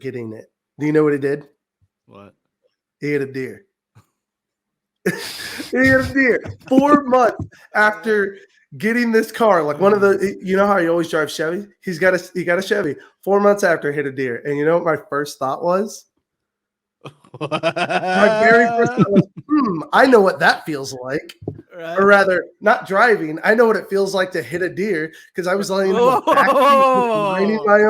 getting it. Do you know what he did? What? He hit a deer. He hit a deer 4 months after getting this car. Like one of the, you know how he always drives Chevy? He got a Chevy. 4 months after he hit a deer. And you know what my first thought was? My very first thought was, I know what that feels like. Right. Or rather, not driving. I know what it feels like to hit a deer because I was laying in the backseat, minding my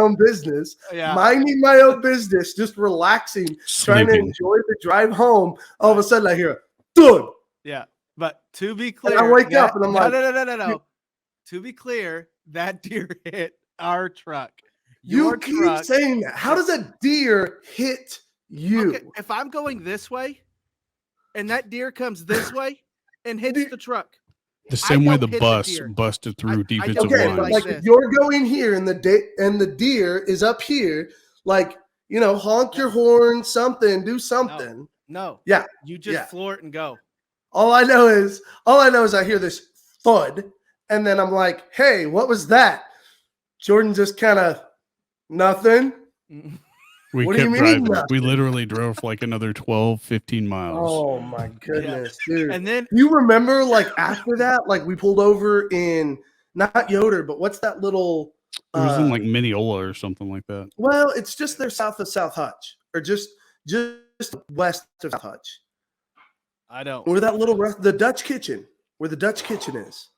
own business, just relaxing, trying to enjoy the drive home. All of a sudden, I hear, thud. Yeah, but to be clear, and I wake up and I'm like, no. To be clear, that deer hit our truck. You keep saying that. How does a deer hit you? Okay, if I'm going this way, and that deer comes this way and hits the truck. The same way the bus busted through defensive line. Like you're going here and the deer is up here, like, you know, honk your horn, something, do something. No. Yeah. You just floor it and go. All I know is I hear this thud, and then I'm like, hey, what was that? Jordan just kind of nothing. We kept driving. We literally drove like another 12, 15 miles. Oh my goodness, dude. And then you remember, like, after that, like we pulled over in not Yoder, but what's that little it was in like Mineola or something like that. Well, it's just there south of South Hutch, or just west of South Hutch. I don't. Where that little the Dutch kitchen, where the Dutch kitchen is.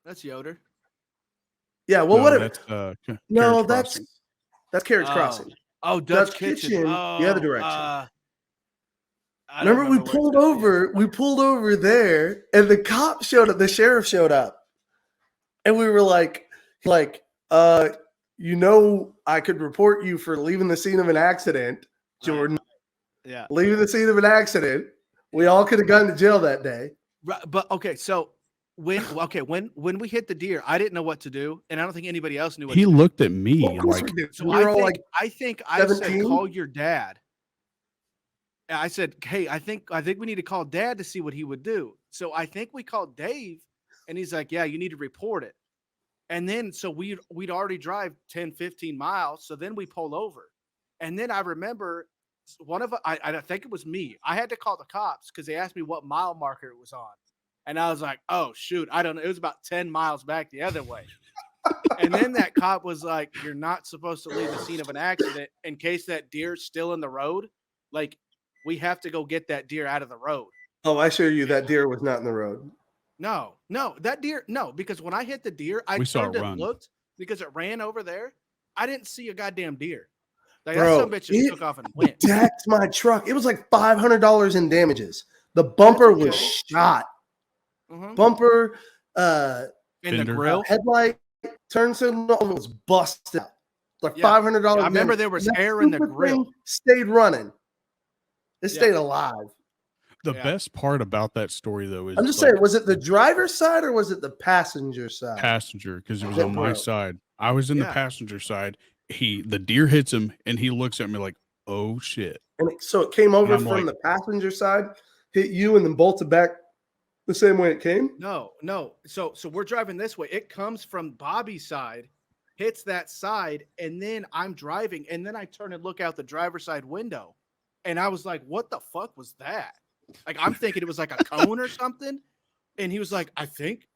That's Yoder. Yeah, well, whatever. That's Carriage Crossing. Oh, Dutch kitchen. The other direction. Remember we pulled over there, and the cop showed up. The sheriff showed up, and we were like, you know, I could report you for leaving the scene of an accident, Jordan. Yeah, leaving the scene of an accident. We all could have gone to jail that day. Right, but okay, so when we hit the deer, I didn't know what to do, and I don't think anybody else knew what to do. He looked at me like, so I think I said, call your dad. And I said, hey, I think we need to call Dad to see what he would do. So I think we called Dave, and he's like, yeah, you need to report it. And then so we'd already drive 10, 15 miles. So then we pull over. And then I remember I think it was me. I had to call the cops because they asked me what mile marker it was on. And I was like, oh, shoot, I don't know. It was about 10 miles back the other way. And then that cop was like, you're not supposed to leave the scene of an accident in case that deer's still in the road. Like, we have to go get that deer out of the road. Oh, I assure you that deer was not in the road. No, that deer, no, because when I hit the deer, I turned and looked because it ran over there. I didn't see a goddamn deer. Like, that some bitch just took off and went. Decked my truck. It was like $500 in damages. The bumper was shot. Mm-hmm. Bumper, in the grill, headlight, turn signal was busted out. Like $500. I remember there was air in the grill. Stayed running. It stayed alive. The best part about that story, though, is I'm just saying, was it the driver's side or was it the passenger side? Passenger, because it was on my side. I was in the passenger side. The deer hits him, and he looks at me like, "Oh shit!" And so it came over from the passenger side, hit you, and then bolted back the same way it came. No. So we're driving this way. It comes from Bobby's side, hits that side, and then I'm driving, and then I turn and look out the driver's side window, and I was like, "What the fuck was that?" Like, I'm thinking it was like a cone or something, and he was like, "I think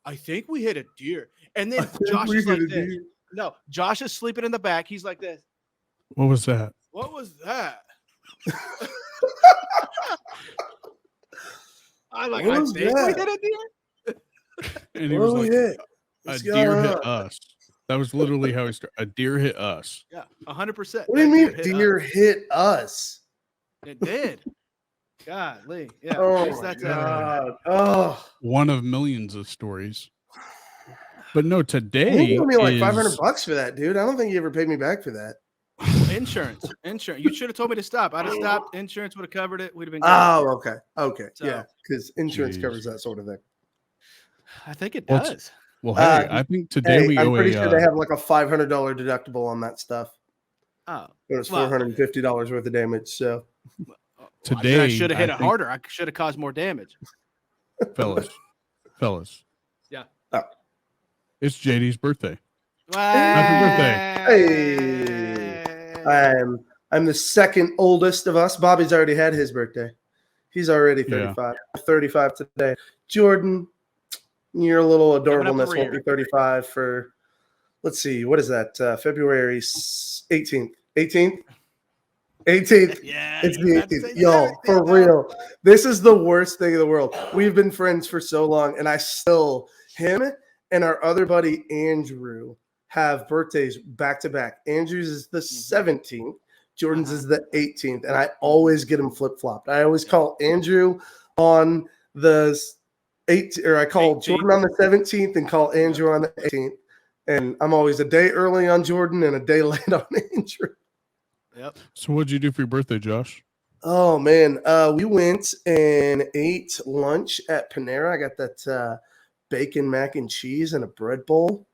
we hit a deer," and then Josh is like this. No, Josh is sleeping in the back. He's like this. What was that? What was that? I'm like, I think we hit a deer. And he was like, a deer hit us. That was literally how he started. A deer hit us. Yeah, 100%. What do you mean deer hit us? It did. Golly. Yeah. Oh, my God. Oh. One of millions of stories. But no, today you owe me like $500 for that, dude. I don't think you ever paid me back for that. Insurance. You should have told me to stop. I'd have stopped. Insurance would have covered it. We'd have been good. Oh, okay. So, yeah, because insurance covers that sort of thing. I think it does. Well, hey, I think today I'm pretty sure they have like a $500 deductible on that stuff. Oh, it was $450 worth of damage. So today I should have hit it harder. I should have caused more damage. Fellas. Yeah. Oh. It's JD's birthday. Happy birthday. Hey. I'm the second oldest of us. Bobby's already had his birthday. He's already 35. Yeah. 35 today. Jordan, your little adorableness won't be 35 for, let's see, what is that? February 18th. 18th? 18th. Yeah, it's the 18th. Yo, for real. This is the worst thing in the world. We've been friends for so long, and him and our other buddy Andrew have birthdays back to back. Andrew's is the 17th. Jordan's is the 18th, and I always get them flip-flopped. I always call Andrew on the 18th, or I call 18th. Jordan on the 17th and call Andrew on the 18th. And I'm always a day early on Jordan and a day late on Andrew. Yep. So what'd you do for your birthday, Josh? Oh, man. We went and ate lunch at Panera. I got that bacon mac and cheese and a bread bowl.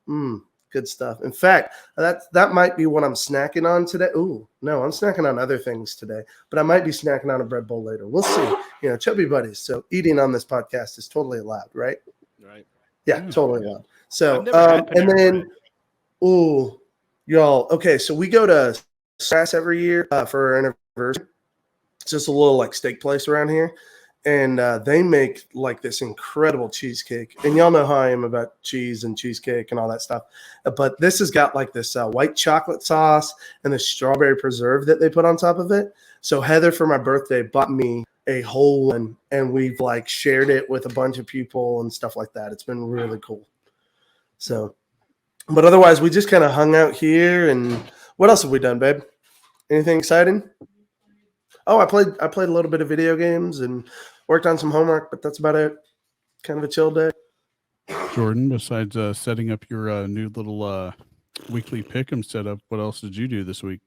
Good stuff. In fact, that might be what I'm snacking on today. Ooh, no, I'm snacking on other things today, but I might be snacking on a bread bowl later. We'll see. You know, chubby buddies. So eating on this podcast is totally allowed, right? Right. Yeah, totally allowed. So, and then, ooh, y'all. Okay, so we go to Sass every year for our anniversary. It's just a little like steak place around here. And they make like this incredible cheesecake. And y'all know how I am about cheese and cheesecake and all that stuff. But this has got like this white chocolate sauce and the strawberry preserve that they put on top of it. So Heather, for my birthday, bought me a whole one. And we've like shared it with a bunch of people and stuff like that. It's been really cool. So, but otherwise, we just kind of hung out here. And what else have we done, babe? Anything exciting? Oh, I played a little bit of video games and worked on some homework, but that's about it. Kind of a chill day. Jordan, besides setting up your new little weekly pick'em setup, what else did you do this week?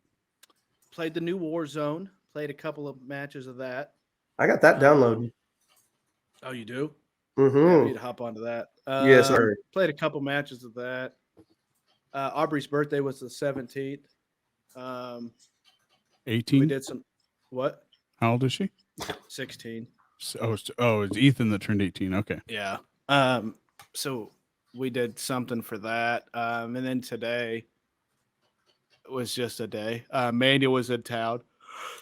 Played the new Warzone. Played a couple of matches of that. I got that downloaded. Oh, you do? Mm-hmm. Yeah, we need to hop onto that. Yes, sir. Played a couple matches of that. Aubrey's birthday was the 17th. 18? We did some. What? How old is she? 16. It's Ethan that turned 18. Okay. Yeah. So we did something for that. And then today was just a day. Manuel was in town.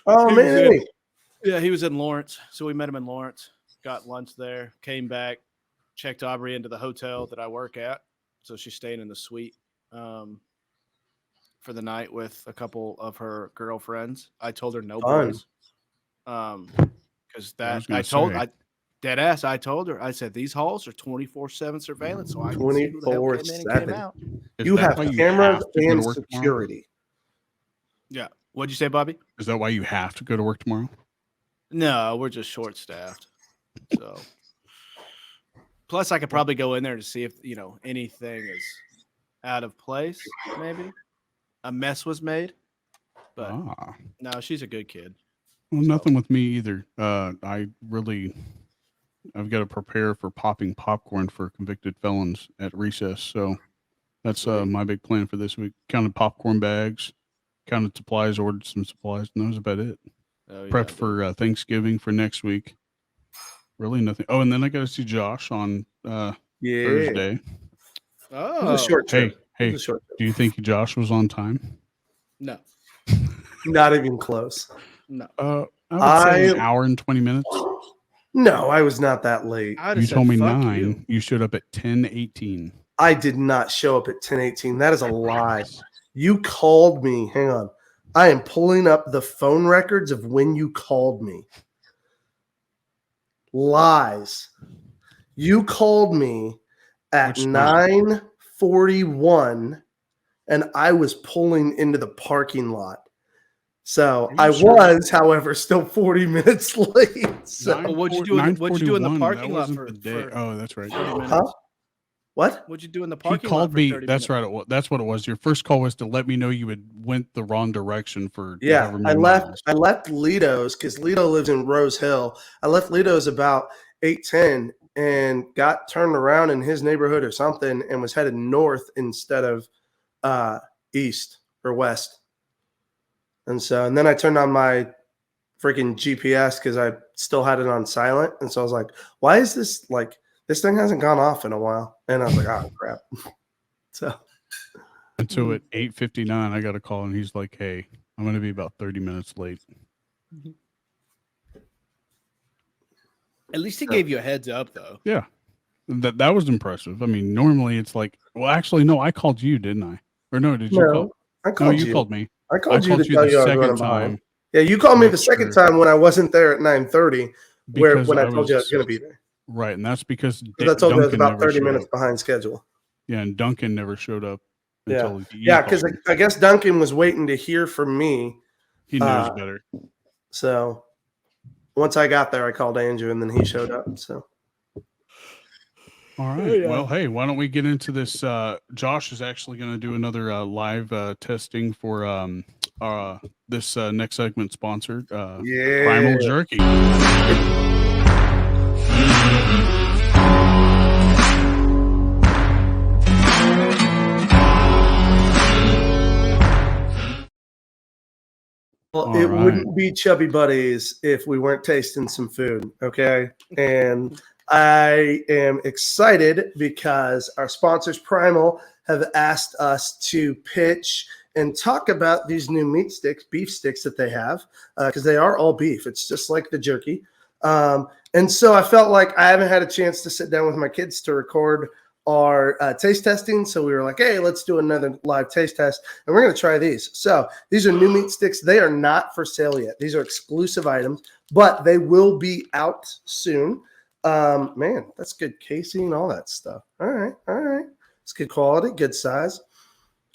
Oh, man. He was in Lawrence. So we met him in Lawrence, got lunch there, came back, checked Aubrey into the hotel that I work at. So she's staying in the suite. For the night with a couple of her girlfriends. I told her no boys. Because I told her, I said, these halls are 24/7 surveillance. So I can see who the hell came in and came out. You have cameras and security. Yeah. What'd you say, Bobby? Is that why you have to go to work tomorrow? No, we're just short staffed. So plus I could probably go in there to see if, anything is out of place, maybe. A mess was made, but no, she's a good kid. Well, nothing with me either. I've got to prepare for popping popcorn for convicted felons at recess. So that's my big plan for this week. Counted popcorn bags, counted supplies, ordered some supplies, and that was about it. Oh, yeah, prepped for Thanksgiving for next week. Really nothing. Oh, and then I got to see Josh on Thursday. Oh, it was a short trip. Hey, do you think Josh was on time? No. Not even close. No. I would say an hour and 20 minutes. No, I was not that late. You told me 9. You showed up at 10:18. I did not show up at 10:18. That is a lie. You called me. Hang on. I am pulling up the phone records of when you called me. Lies. You called me at 9:41, and I was pulling into the parking lot. So I was, however, still 40 minutes late. So what'd you do in the parking lot for? Oh, that's right. Huh? What? What'd you do in the parking lot? He called me. That's right. That's what it was. Your first call was to let me know you had went the wrong direction for. Yeah, I left Lito's because Lito lives in Rose Hill. I left Lito's about 8:10 and got turned around in his neighborhood or something and was headed north instead of east or west. And then I turned on my freaking GPS because I still had it on silent. And so I was like, why is this this thing hasn't gone off in a while? And I was like, oh, crap. And so at 8:59, I got a call and he's like, hey, I'm going to be about 30 minutes late. At least he gave you a heads up, though. Yeah. That was impressive. I mean, normally it's like, well, actually, no, I called you, didn't I? Or no, did you call? I called you called me. I called you to tell you I was running behind. Yeah, you called me the second time when I wasn't there at 9:30, when I told you I was going to be there. Right, and that's because I told you I was about 30 minutes behind schedule. Yeah, and Duncan never showed up. Yeah, because I guess Duncan was waiting to hear from me. He knows better. So once I got there, I called Andrew, and then he showed up. So. All right. Well, hey, why don't we get into this? Josh is actually going to do another live testing for this next segment sponsored Primal Jerky. Well, it wouldn't be Chubby Buddies if we weren't tasting some food, okay? And I am excited because our sponsors, Primal, have asked us to pitch and talk about these new meat sticks, beef sticks that they have, because they are all beef. It's just like the jerky. And so I felt like I haven't had a chance to sit down with my kids to record our taste testing. So we were like, hey, let's do another live taste test. And we're going to try these. So these are new meat sticks. They are not for sale yet. These are exclusive items, but they will be out soon. Man, that's good casing, all that stuff. All right. It's good quality, good size.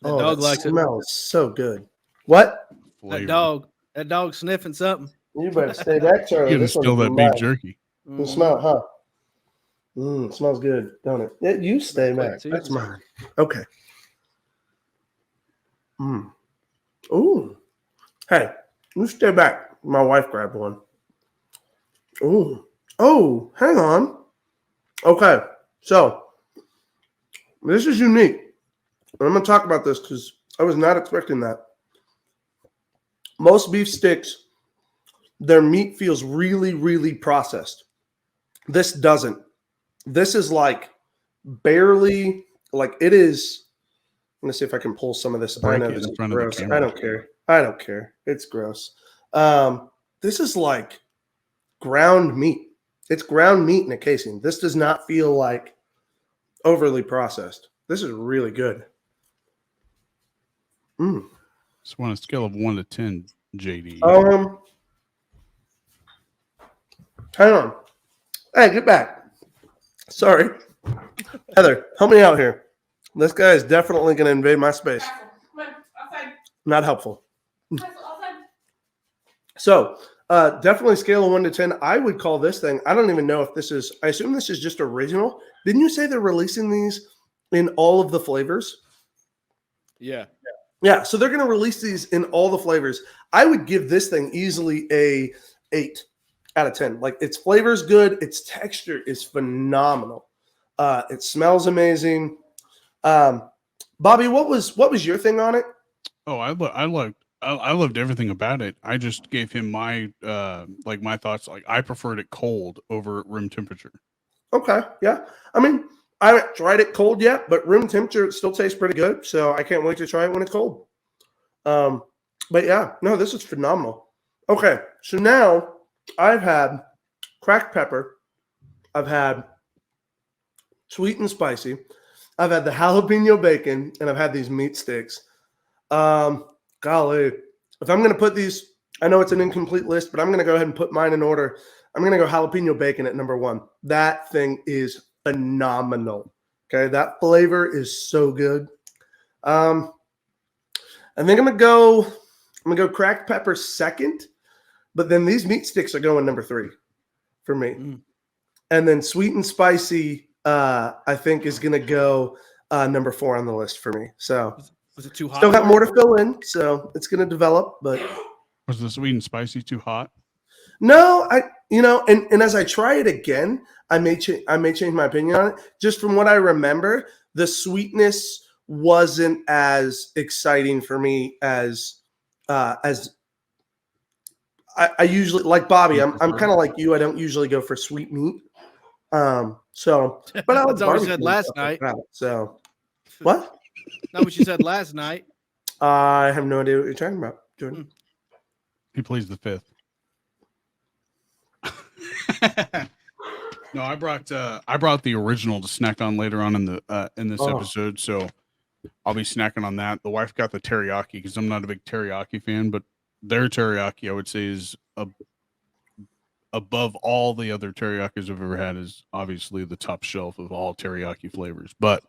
The dog likes it. Smells so good. What? That dog sniffing something. You better stay back, Charlie. You can steal that beef jerky. You smell it, huh? It smells good, don't it? Yeah, you stay back. That's mine. Okay. Ooh. Hey, you stay back. My wife grabbed one. Ooh. Oh, hang on. Okay. So, this is unique. And I'm going to talk about this because I was not expecting that. Most beef sticks, their meat feels really, really processed. This doesn't. This is like barely, like it is. I'm going to see if I can pull some of this. I know this is gross. I don't care. It's gross. This is like ground meat. It's ground meat in a casing. This does not feel like overly processed. This is really good. So on a scale of 1 to 10, JD. Hang on. Hey, get back. Sorry. Heather, help me out here. This guy is definitely going to invade my space. Come on, outside. Not helpful. Outside. So, definitely scale of 1 to 10. I would call this thing, I don't even know if this is, I assume this is just original. Didn't you say they're releasing these in all of the flavors? Yeah. Yeah, so they're going to release these in all the flavors. I would give this thing easily a 8 out of 10. Like, its flavor is good. Its texture is phenomenal. It smells amazing. Bobby, what was your thing on it? Oh, I loved everything about it. I just gave him my my thoughts. Like, I preferred it cold over room temperature. Okay, yeah. I mean, I haven't tried it cold yet, but room temperature it still tastes pretty good. So I can't wait to try it when it's cold. But yeah, no, this is phenomenal. Okay, so now I've had cracked pepper. I've had sweet and spicy. I've had the jalapeno bacon, and I've had these meat sticks. Golly, if I'm going to put these, I know it's an incomplete list, but I'm going to go ahead and put mine in order. I'm going to go jalapeno bacon at number 1. That thing is phenomenal. Okay, that flavor is so good. I think I'm gonna go cracked pepper second, but then these meat sticks are going number 3 for me. And then sweet and spicy, I think is gonna go number 4 on the list for me. So was it too hot? Still got more to fill in, so it's gonna develop. But was the sweet and spicy too hot? No, and as I try it again, I may change my opinion on it. Just from what I remember, the sweetness wasn't as exciting for me as I usually, like Bobby. I'm kind of like you. I don't usually go for sweet meat. So, but I that's what you said last night. So, what? Not what you said last night. I have no idea what you're talking about. Jordan? He plays the fifth. No, I brought the original to snack on later on in this episode, so I'll be snacking on that. The wife got the teriyaki because I'm not a big teriyaki fan, but their teriyaki I would say is above all the other teriyakis I've ever had. Is obviously the top shelf of all teriyaki flavors, but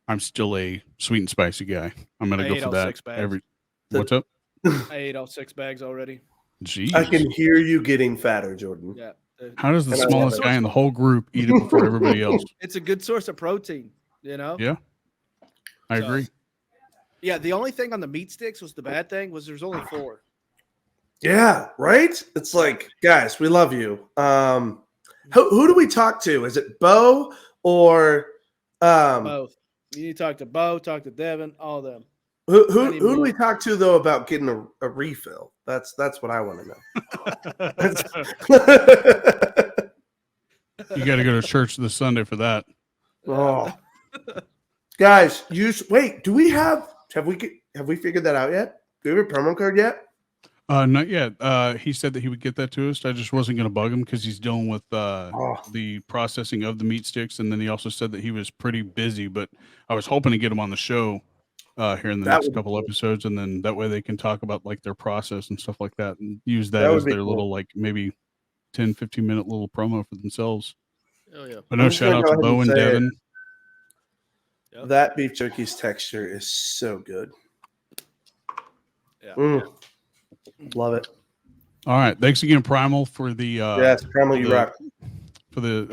I'm still a sweet and spicy guy. I'm gonna go for that What's up? I ate all 6 bags already. Jeez. I can hear you getting fatter, Jordan. Yeah. How does the smallest guy in the whole group eat it before everybody else? It's a good source of protein, Yeah. I agree. Yeah, the only thing on the meat sticks was the bad thing was there's only 4. Yeah, right? It's like, guys, we love you. Who do we talk to? Is it Bo or both? You need to talk to Bo, talk to Devin, all of them. Who do we talk to though about getting a refill? That's what I want to know. You got to go to church this Sunday for that. Oh, guys, wait. Do we have we figured that out yet? Do we have a promo code yet? Not yet. He said that he would get that to us. I just wasn't going to bug him because he's dealing with the processing of the meat sticks, and then he also said that he was pretty busy. But I was hoping to get him on the show here in the next couple episodes, and then that way they can talk about like their process and stuff like that, and use that as their little like maybe 10-15 minute little promo for themselves. Oh yeah. But no, shout out to Bo and Devin. Yep. That beef jerky's texture is so good. Yeah. Love it. All right. Thanks again, Primal, for the yes, Primal, you rock. For the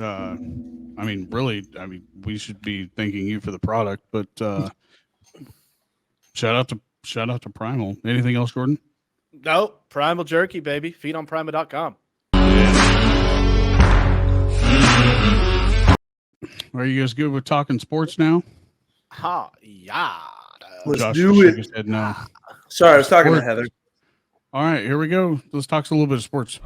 we should be thanking you for the product, but shout out to Primal. Anything else, Jordan? No, Primal Jerky, baby. Feed on Primal.com. Are you guys good with talking sports now? Yeah. Let's do it. Said no. Sorry, I was talking to Heather. All right, here we go. Let's talk a little bit of sports.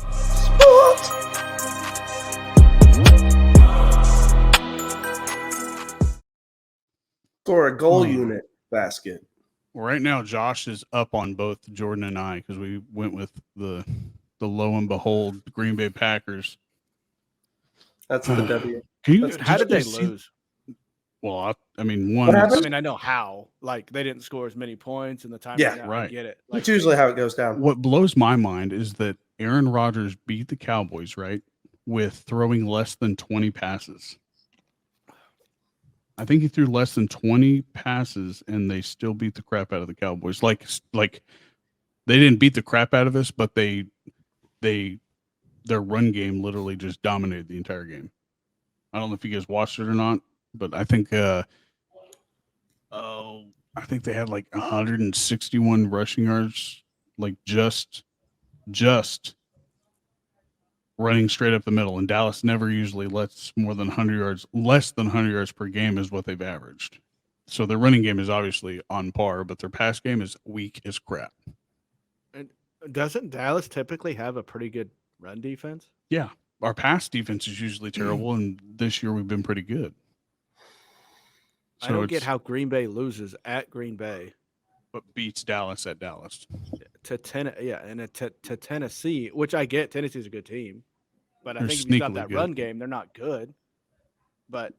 For a goal unit basket. Well, right now, Josh is up on both Jordan and I because we went with the lo and behold Green Bay Packers. That's the W. How did they lose? Well, I know how. Like they didn't score as many points in the time. Yeah, right. I get it. That's usually how it goes down. What blows my mind is that Aaron Rodgers beat the Cowboys, right, with throwing less than 20 passes. I think he threw less than 20 passes, and they still beat the crap out of the Cowboys. Like they didn't beat the crap out of us, but their run game literally just dominated the entire game. I don't know if you guys watched it or not. But I think they had like 161 rushing yards, like just running straight up the middle. And Dallas never usually lets more than 100 yards, less than 100 yards per game is what they've averaged. So their running game is obviously on par, but their pass game is weak as crap. And doesn't Dallas typically have a pretty good run defense? Yeah, our pass defense is usually terrible, and this year we've been pretty good. So I don't get how Green Bay loses at Green Bay, but beats Dallas at Dallas to Tennessee, which I get. Tennessee's a good team, but I think if you got that run game, they're not good. But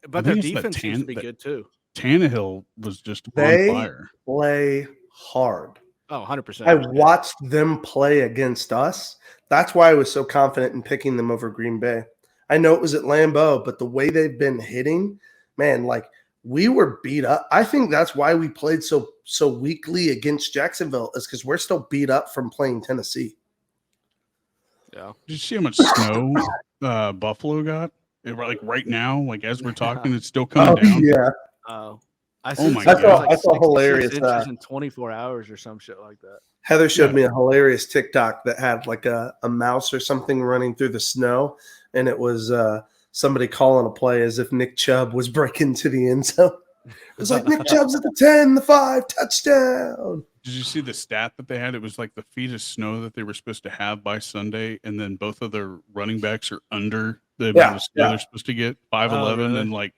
their defense seems to be good too. Tannehill was just on fire. Play hard. Oh, 100%. I watched them play against us. That's why I was so confident in picking them over Green Bay. I know it was at Lambeau, but the way they've been hitting. Man, like we were beat up. I think that's why we played so weakly against Jacksonville is because we're still beat up from playing Tennessee. Yeah. Did you see how much snow Buffalo got? Like right now, like as we're talking, it's still coming down. Yeah. Oh. I saw hilarious in 24 hours or some shit like that. Heather showed me a hilarious TikTok that had like a mouse or something running through the snow, and it was somebody calling a play as if Nick Chubb was breaking to the end zone. It was like Nick Chubb's at the 10, the 5, touchdown. Did you see the stat that they had? It was like the feet of snow that they were supposed to have by Sunday, and then both of their running backs are under the amount of snow they're supposed to get, 5'11" and like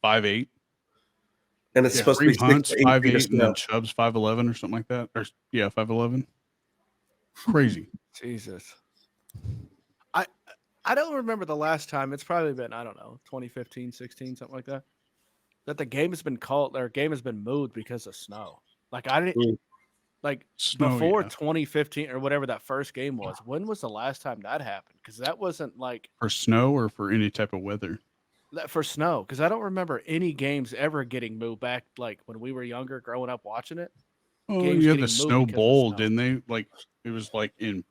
5'8". And it's supposed to be Hunt's 5'8", and then snow. Chubb's 5'11" or something like that. Or 5'11". Crazy. Jesus. I don't remember the last time. It's probably been, I don't know, 2015, 16, something like that. That the game has been called, or game has been moved because of snow. Like I didn't like Snow, before 2015 or whatever that first game was. When was the last time that happened? Because that wasn't like for snow or for any type of weather. For snow, because I don't remember any games ever getting moved back. Like when we were younger, growing up watching it. Oh, you had the Snow Bowl, didn't they? Like it was like in.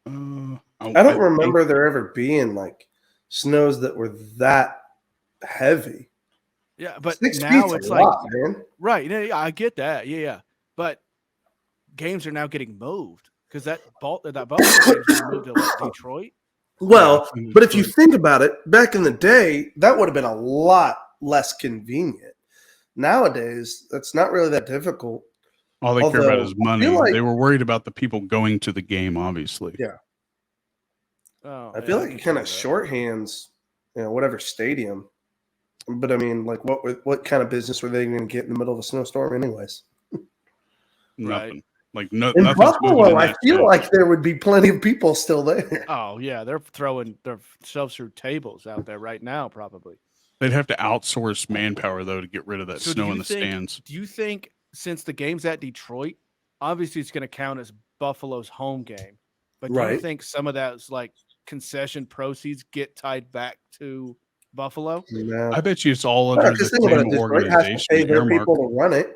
I don't remember there ever being like snows that were that heavy. Yeah, but now it's like man. Right. Yeah, I get that. Yeah, but games are now getting moved because that Buffalo game moved to Detroit. Well, but if you think about it, back in the day, that would have been a lot less convenient. Nowadays, that's not really that difficult. All they care about is money. They were worried about the people going to the game, obviously. Yeah. Oh, I feel like it kind of shorthands, whatever stadium. But I mean, like, what kind of business were they going to get in the middle of a snowstorm, anyways? Nothing. Like in Buffalo, I feel like there would be plenty of people still there. Oh yeah, they're throwing themselves through tables out there right now, probably. They'd have to outsource manpower though to get rid of that snow in the stands. Do you think since the game's at Detroit, obviously it's going to count as Buffalo's home game, but do you think some of those like concession proceeds get tied back to Buffalo? No. I bet you it's all under the same organization. Has to pay their people to run it.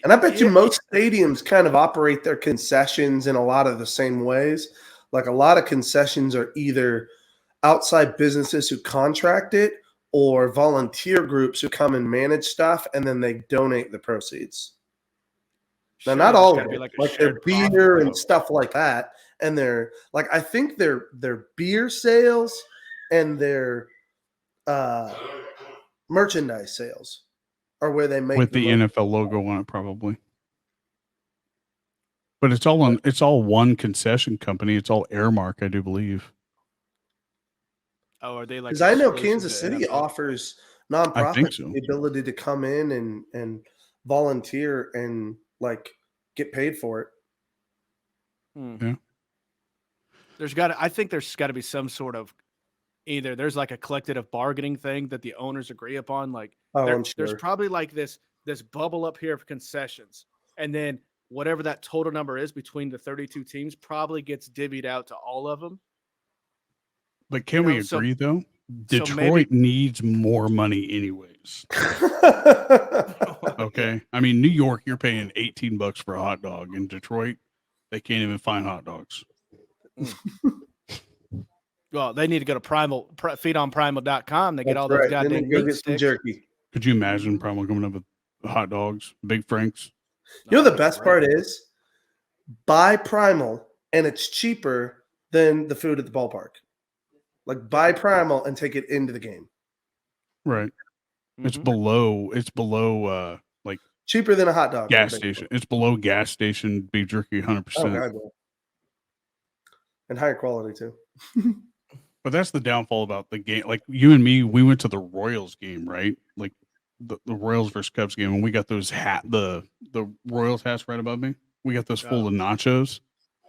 And I bet you most stadiums kind of operate their concessions in a lot of the same ways. Like a lot of concessions are either outside businesses who contract it or volunteer groups who come and manage stuff, and then they donate the proceeds. Now, not all of it, like their beer and stuff like that. And they're like, I think their beer sales and their merchandise sales are where they make with the NFL logo on it, probably. But it's all one concession company. It's all Airmark, I do believe. Oh, are they like? Because I know Kansas City offers nonprofits the ability to come in and volunteer and like get paid for it. Yeah. I think there's got to be some sort of either there's like a collective bargaining thing that the owners agree upon. Like there's probably like this bubble up here of concessions, and then whatever that total number is between the 32 teams probably gets divvied out to all of them. But can we agree though? Detroit needs more money anyways. Okay. I mean, New York, you're paying $18 for a hot dog. In Detroit, they can't even find hot dogs. Well, they need to go to Primal, feedonprimal.com. They get all those goddamn meat sticks. Jerky. Could you imagine Primal coming up with hot dogs, Big Franks? You know the best part is buy Primal and it's cheaper than the food at the ballpark. Like buy Primal and take it into the game. Right. It's below like cheaper than a hot dog. Gas station. It's below gas station beef jerky 100%. Oh, God. And higher quality too. But that's the downfall about the game. Like you and me, we went to the Royals game, right? Like the Royals versus Cubs game, and we got those the Royals hats right above me. We got those full of nachos.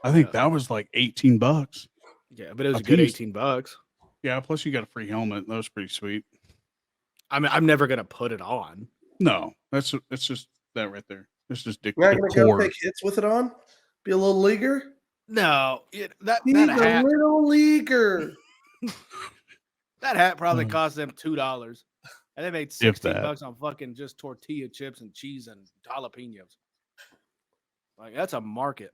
I think that was like $18. Yeah, but it was a good $18. Yeah, plus you got a free helmet. That was pretty sweet. I mean, I'm never gonna put it on. No, it's just that right there. It's just You're not gonna go take hits with it on. Be a little leaguer. No, that hat, a little leaguer. That hat probably cost them $2, and they made $16 on fucking just tortilla chips and cheese and jalapenos. Like that's a market.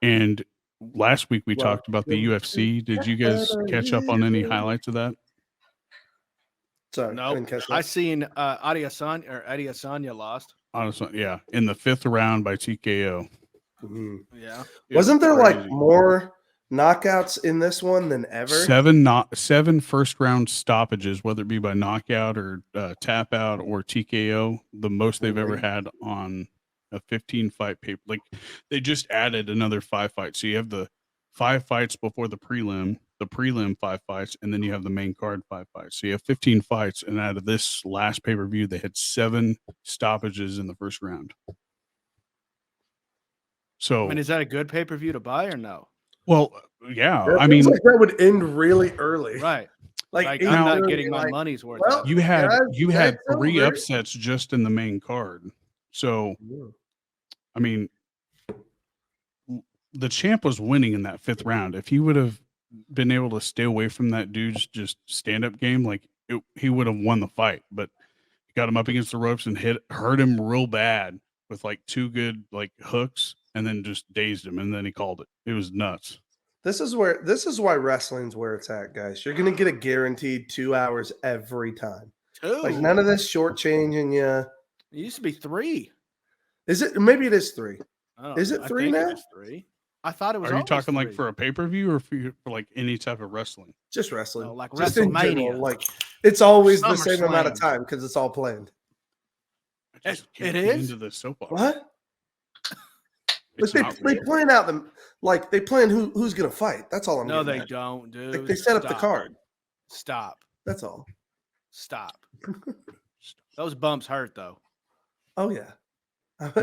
And last week we talked about the UFC. Did you guys catch up on any highlights of that? Sorry, no. I seen Adesanya lost. Yeah, in the 5th round by TKO. Mm-hmm. Yeah. Wasn't there like more knockouts in this one than ever? 7 first round stoppages, whether it be by knockout or tap out or TKO, the most they've ever had on a 15 fight paper. Like they just added another 5 fights. So you have the 5 fights before the prelim, the prelim 5 fights, and then you have the main card 5 fights. So you have 15 fights, and out of this last pay-per-view, they had 7 stoppages in the first round. So, I mean, is that a good pay-per-view to buy or no? Well, yeah. I mean, like that would end really early, right? Like I'm not getting my money's worth. Well, you had yeah, 3 upsets just in the main card. So, I mean, the champ was winning in that 5th round. If he would have been able to stay away from that dude's just stand-up game, like he would have won the fight. But he got him up against the ropes and hurt him real bad with like 2 good like hooks, and then just dazed him, and then he called it. It was nuts. This is why wrestling's where it's at, guys. You're gonna get a guaranteed 2 hours every time. 2? Like none of this shortchanging you. It used to be 3. Is it? Maybe it is 3. Is it I 3 think now? It is 3. I thought it was. Are you talking 3. like for a pay-per-view or for like any type of wrestling? Just wrestling. No, like just in WrestleMania. general, like it's always the SummerSlam. same amount of time because it's all planned. It is? Into the soap opera. What? It's Like not they real. plan out them like they plan who's gonna fight. That's all I'm. No, getting they at. don't, dude. Like they set up the Stop. card. Stop. That's all. Stop. Those bumps hurt though. Oh yeah,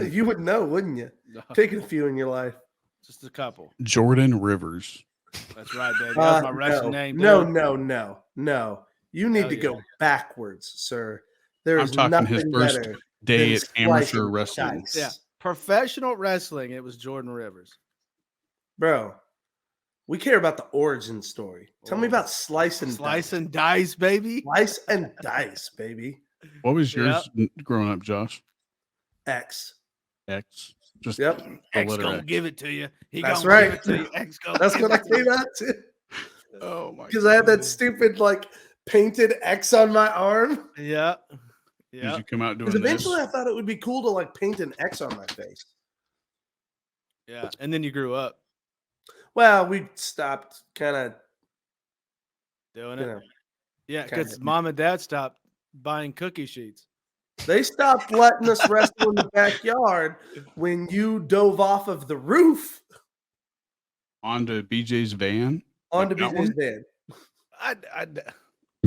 you would know, wouldn't you? No, Taking a few in your life. just a couple. Jordan Rivers. That's right, baby. That's my wrestling name. No, dude. no. You need Hell to go yeah. backwards, sir. There I'm is talking nothing his first better day than at amateur slicing wrestling. dice. Yeah. Professional wrestling. It was Jordan Rivers. Bro. We care about the origin story. Tell me about slice and dice, baby. Slice and dice, baby. What was yours growing up, Josh? X. X. Just Yep. the X letter gonna X. give it to you. That's gonna right. give it to you. X gonna That's give what I it to you. came out to. Oh my! Because I had that stupid like painted X on my arm. Yeah. Did Yeah. you come out doing Because eventually this? I thought it would be cool to like paint an X on my face. Yeah. And then you grew up Well, we stopped kind of, doing you it. know, Yeah, kinda. because mom and dad stopped buying cookie sheets. They stopped letting us wrestle in the backyard when you dove off of the roof Onto BJ's van? onto Like that BJ's one? van.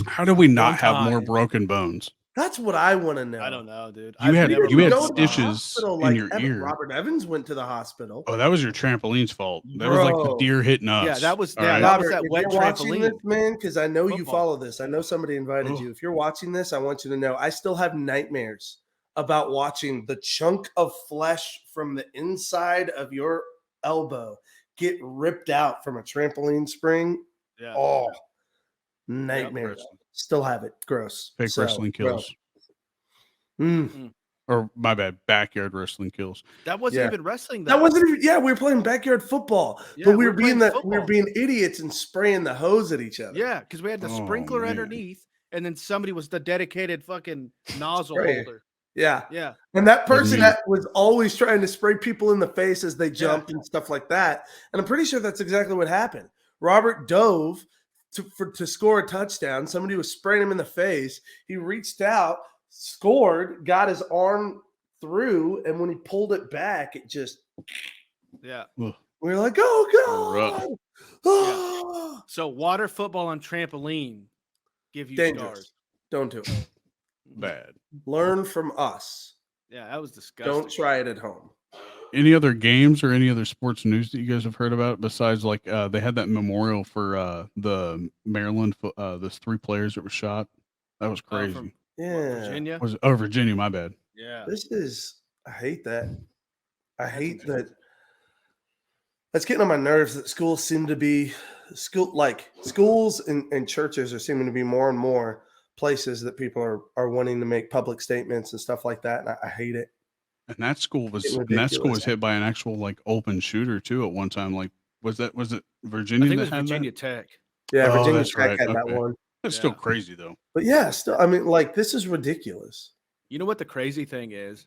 How do we not have more time. broken bones? That's what I want to know. I don't know, dude. You had We didn't you had go to the stitches hospital in like your Evan- ear. Robert Evans went to the hospital. Oh, that was your trampoline's fault. That was like the Bro. deer hitting us. Yeah, that was- All yeah, right? that was Robert, that if wet you're watching trampoline. this, man, because I know you Football. follow this. I know somebody invited Ugh. you. If you're watching this, I want you to know I still have nightmares about watching the chunk of flesh from the inside of your elbow get ripped out from a trampoline spring. Yeah. Oh, nightmare. Wrestling. Still have it. Gross. Fake So, wrestling kills. bro. Or my bad, backyard wrestling kills. That wasn't Yeah. even wrestling. That wasn't even. Yeah, we were playing backyard football, Yeah, but we we were were being playing we were football. being idiots and spraying the hose at each other. Yeah, because we had the Oh, sprinkler man. underneath, and then somebody was the dedicated fucking nozzle Sprayer. holder. Yeah. Yeah. And that person me. that was always trying to spray people in the face as they jumped and stuff like that. And I'm pretty sure that's exactly what happened. Robert dove to score a touchdown. Somebody was spraying him in the face. He reached out, scored, got his arm through, and when he pulled it back, it just Yeah. Ugh. we were like, oh Rough. God. Ah. So water football on trampoline give you Dangerous. scars. Don't do it. Bad. Learn from us. Yeah, that was disgusting. Don't try it at home. Any other games or any other sports news that you guys have heard about besides like they had that memorial for the Maryland those 3 players that were shot? That was crazy. From Yeah. Virginia. Was Virginia, my bad. Yeah. This is, I hate that. I hate that. That's getting on my nerves that schools seem to be schools and churches are seeming to be more and more places that people are wanting to make public statements and stuff like that. And I hate it. And that school was Getting and that school ridiculous. was hit by an actual like open shooter too at one time. Like was it I Virginia think it that was had Virginia that? Tech. Yeah, Oh, Virginia that's Tech right. had that Okay. one. That's Yeah. still crazy though. But yeah, still, I mean, like, this is ridiculous. You know what the crazy thing is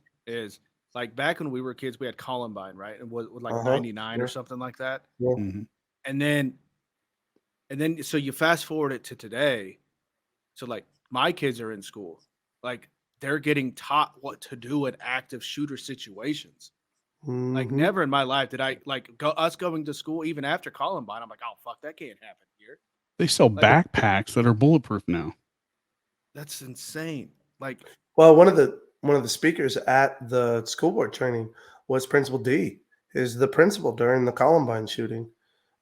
like back when we were kids, we had Columbine, right? And was like Uh-huh. 99 Yeah. or something like that. Mhm. And then so you fast forward it to today. So like my kids are in school. Like they're getting taught what to do in active shooter situations. Like Mhm. never in my life did I like us going to school even after Columbine. I'm like, oh fuck, that can't happen here. They sell backpacks that are bulletproof now. That's insane. Like, well, one of the speakers at the school board training was Principal D, is the principal during the Columbine shooting,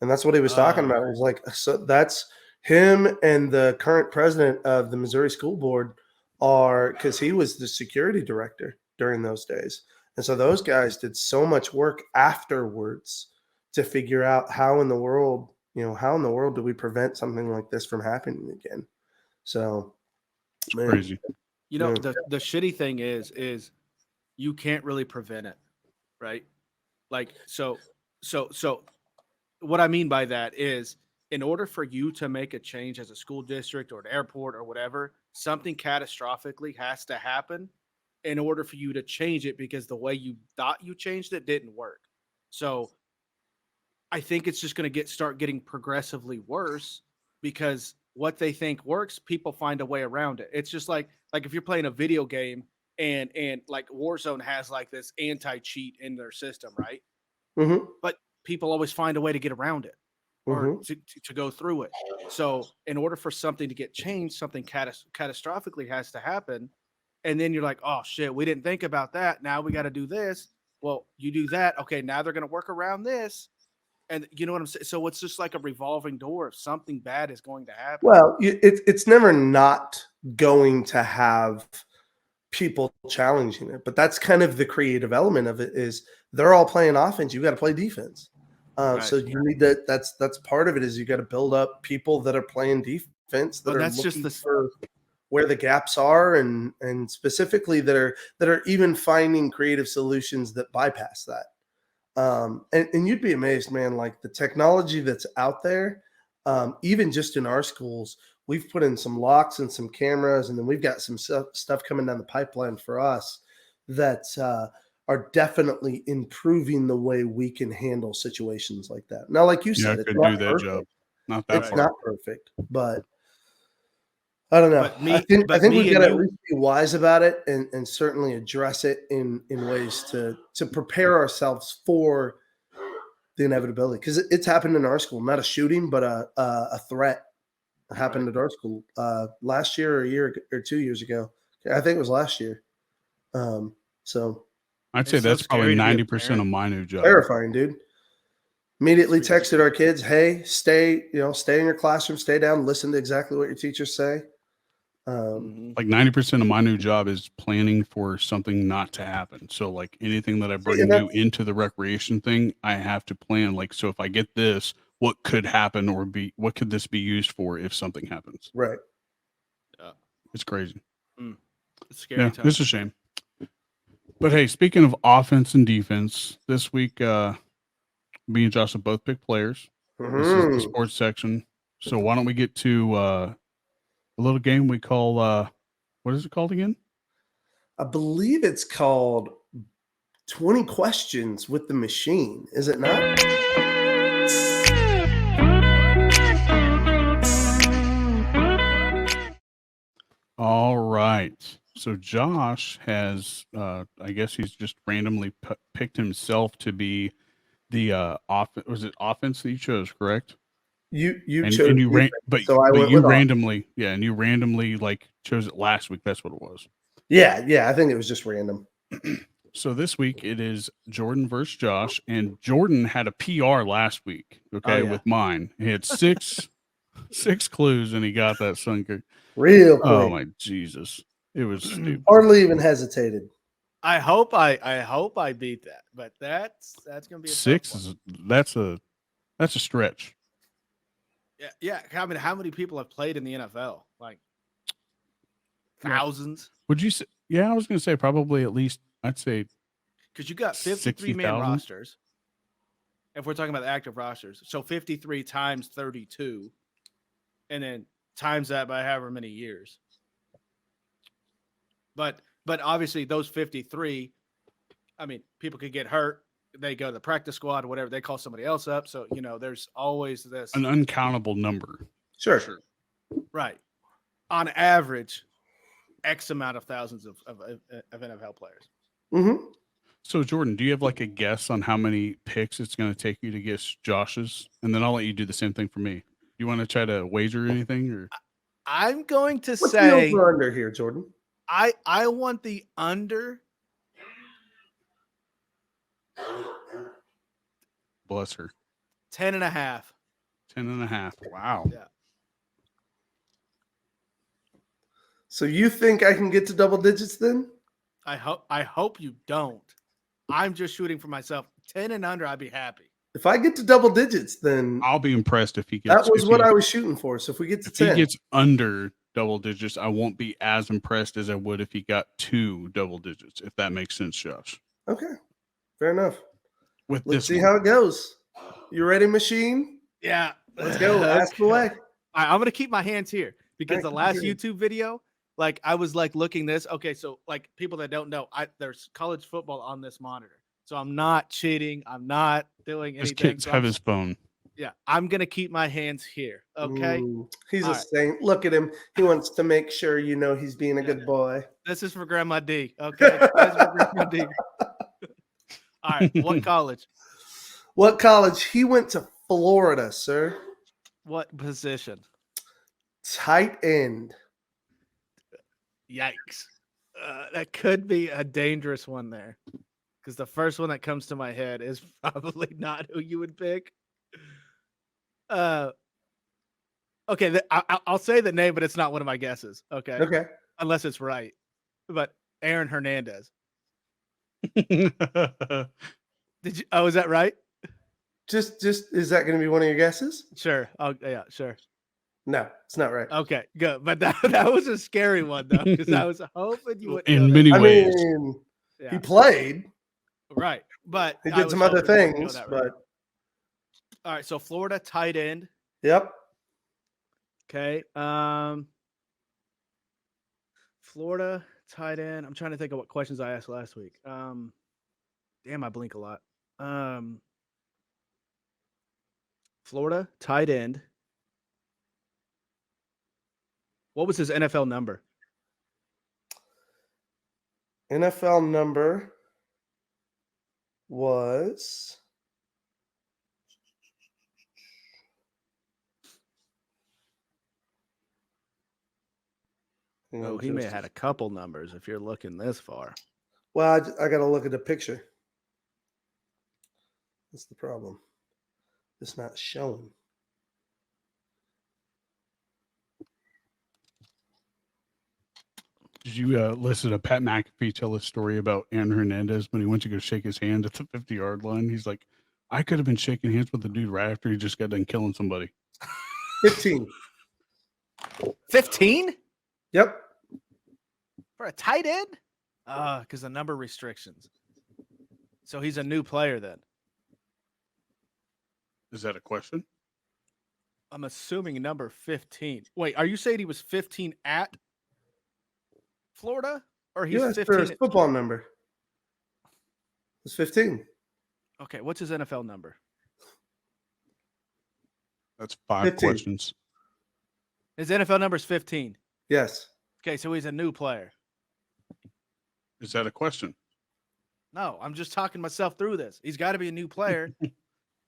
and that's what he was talking about. It was like, so that's him and the current president of the Missouri School Board are, because he was the security director during those days, and so those guys did so much work afterwards to figure out how in the world do we prevent something like this from happening again. So it's crazy. You know, the shitty thing is you can't really prevent it, right? Like, so what I mean by that is, in order for you to make a change as a school district or an airport or whatever, something catastrophically has to happen in order for you to change it, because the way you thought you changed it didn't work. So I think it's just going to start getting progressively worse, because what they think works, people find a way around it. It's just like if you're playing a video game and like Warzone has like this anti-cheat in their system, right? Mm-hmm. But people always find a way to get around it or to go through it. So in order for something to get changed, something catastrophically has to happen. And then you're like, oh shit, we didn't think about that. Now we got to do this. Well, you do that. Okay, now they're going to work around this. And you know what I'm saying? So it's just like a revolving door if something bad is going to happen. Well, it's never not going to have people challenging it, but that's kind of the creative element of it, is they're all playing offense. You got to play defense. Right. So you need that. That's part of it, is you got to build up people that are playing defense, that are looking for where the gaps are, and specifically that are even finding creative solutions that bypass that. And you'd be amazed, man, like the technology that's out there, even just in our schools, we've put in some locks and some cameras, and then we've got some stuff coming down the pipeline for us that are definitely improving the way we can handle situations like that. Now, like you said, it's not perfect. Job. Not that it's not perfect, but I don't know. I think we've got to at least be wise about it, and certainly address it in ways to prepare ourselves for the inevitability, because it's happened in our school. Not a shooting, but a threat happened at our school last year, or a year or 2 years ago. I think it was last year. So I'd say that's probably 90% of my new job. Terrifying, dude. Immediately texted our kids, "Hey, stay in your classroom, stay down, listen to exactly what your teachers say." Like 90% of my new job is planning for something not to happen. So like anything that I bring new into the recreation thing, I have to plan. Like, so if I get this, what could happen, or what could this be used for if something happens? Right. Yeah. It's crazy. It's scary. Yeah, it's a shame. But hey, speaking of offense and defense, this week, me and Josh have both picked players. This is the sports section. So why don't we get to a little game we call, what is it called again? I believe it's called 20 Questions with the Machine. Is it not? All right. So Josh has, I guess he's just randomly picked himself to be the was it offense that you chose, correct? You and, chose, and you so I went you with randomly, yeah, and you randomly like chose it last week. That's what it was. Yeah, I think it was just random. So this week it is Jordan versus Josh, and Jordan had a PR last week. Okay, with mine, he had six clues, and he got that sunker real quick. Oh my Jesus, it was stupid. Hardly even hesitated. I hope I beat that, but that's gonna be a six. That's a stretch. Yeah. I mean, how many people have played in the NFL? Like thousands. Would you say? Yeah, I was going to say probably at least. I'd say because you got 53 man rosters. If we're talking about the active rosters, so 53 times 32, and then times that by however many years. But obviously those 53, I mean, people could get hurt. They go to the practice squad or whatever. They call somebody else up. So, there's always this. An uncountable number. Sure. Right. On average, X amount of thousands of NFL players. Mm-hmm. So, Jordan, do you have like a guess on how many picks it's going to take you to guess Josh's? And then I'll let you do the same thing for me. You want to try to wager anything, or I'm going to What's say the over under here, Jordan? I want the under. Bless her. 10.5. 10.5. Wow. Yeah. So you think I can get to double digits then? I hope you don't. I'm just shooting for myself. 10 and under, I'd be happy. If I get to double digits, then I'll be impressed if he gets. That was what I was shooting for. So if we get to 10, he gets under double digits, I won't be as impressed as I would if he got 2 double digits. If that makes sense, Josh. Okay, fair enough. Let's see how it goes. You ready, machine? Yeah, let's go. Ask away. I'm gonna keep my hands here because the last YouTube video, like I was like looking this. Okay, so like people that don't know, there's college football on this monitor, so I'm not cheating. I'm not doing anything. His kids have his phone. Yeah, I'm gonna keep my hands here. Okay. He's a saint. Look at him. He wants to make sure you know he's being a good boy. This is for Grandma D. Okay. This is for Grandma D. All right. What college? What college? He went to Florida, sir. What position? Tight end. Yikes. That could be a dangerous one there. Because the first one that comes to my head is probably not who you would pick. Okay, I'll say the name, but it's not one of my guesses. Okay. Okay. Unless it's right. But Aaron Hernandez. Did you? Oh, is that right? Just is that going to be one of your guesses? Sure. Oh, yeah, sure. No, it's not right. Okay, good. But that was a scary one though, because I was hoping you would. In many ways, he played. Right, but he did some other things. But all right, so Florida tight end. Yep. Okay. Florida tight end. I'm trying to think of what questions I asked last week. Damn, I blink a lot. Florida tight end. What was his NFL number? NFL number was Oh, he may have had a couple numbers if you're looking this far. Well, I got to look at the picture. That's the problem. It's not showing. Did you listen to Pat McAfee tell a story about Aaron Hernandez when he went to go shake his hand at the 50-yard line? He's like, I could have been shaking hands with the dude right after he just got done killing somebody. 15. 15? Yep. For a tight end? Because the number restrictions. So he's a new player then. Is that a question? I'm assuming number 15. Wait, are you saying he was 15 at Florida? Or he's 15 for his football number. It's 15. Okay, what's his NFL number? That's 5 15. questions. His NFL number is 15. Yes. Okay, so he's a new player. Is that a question? No, I'm just talking myself through this. He's got to be a new player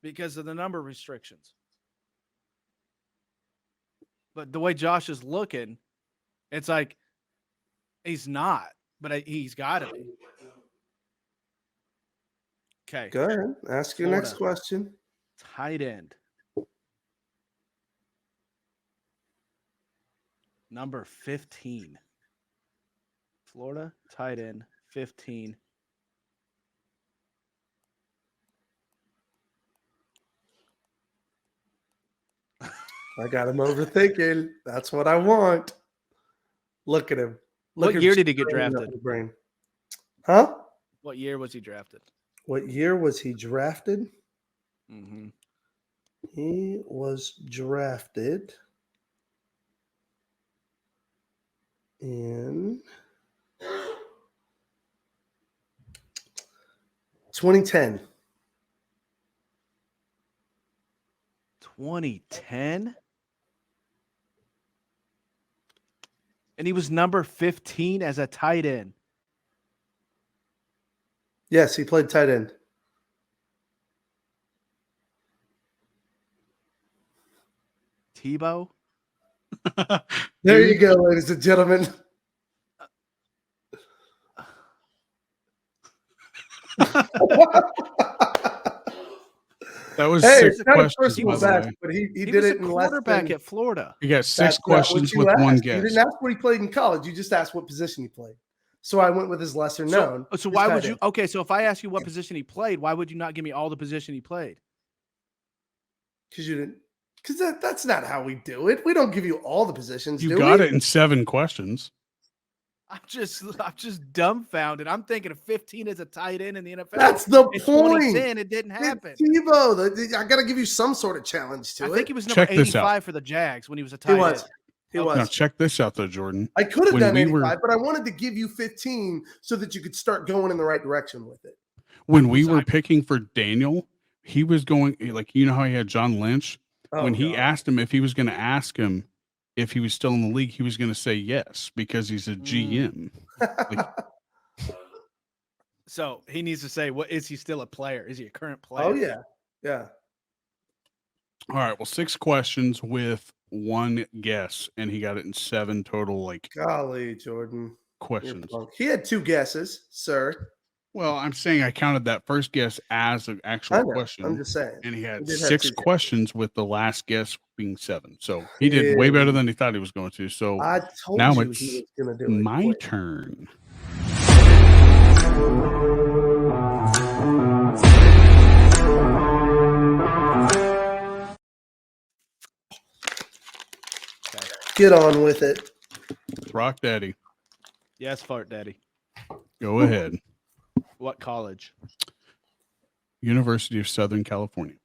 because of the number restrictions. But the way Josh is looking, it's like he's not, but he's got to be. Okay. Go ahead. Ask your next question. Tight end. Number 15. Florida tight end 15. I got him overthinking. That's what I want. Look at him. What year did he get drafted? Huh? What year was he drafted? What year was he drafted? Mm-hmm. He was drafted in 2010. 2010? And he was number 15 as a tight end. Yes, he played tight end. Tebow. There you go, ladies and gentlemen. That was 6 questions, by the way. But he did it in quarterback at Florida. You got 6 questions with one guess. You didn't ask what he played in college. You just asked what position he played. So I went with his lesser known. So why would you? Okay, so if I ask you what position he played, why would you not give me all the position he played? Because you didn't. Because that's not how we do it. We don't give you all the positions. You got it in 7 questions. I'm just dumbfounded. I'm thinking of 15 as a tight end in the NFL. That's the point. 2010, it didn't happen. Tebow, I got to give you some sort of challenge to it. I think he was number 85 for the Jags when he was a tight end. He was. Now check this out, though, Jordan. I could have done 85, but I wanted to give you 15 so that you could start going in the right direction with it. When we were picking for Daniel, he was going like, you know how he had John Lynch? When he asked him if he was going to ask him if he was still in the league, he was going to say yes because he's a GM. So he needs to say, "What is he still a player? Is he a current player?" Oh yeah, yeah. All right. Well, 6 questions with 1 guess, and he got it in 7 total. Like, golly, Jordan, questions. He had 2 guesses, sir. Well, I'm saying I counted that first guess as an actual question. I'm just saying. And he had 6 questions with the last guess being 7. So he did way better than he thought he was going to. So I told now you it's he was going to do my turn. Get on with it. Rock Daddy. Yes, Fart Daddy. Go ahead. What college? University of Southern California.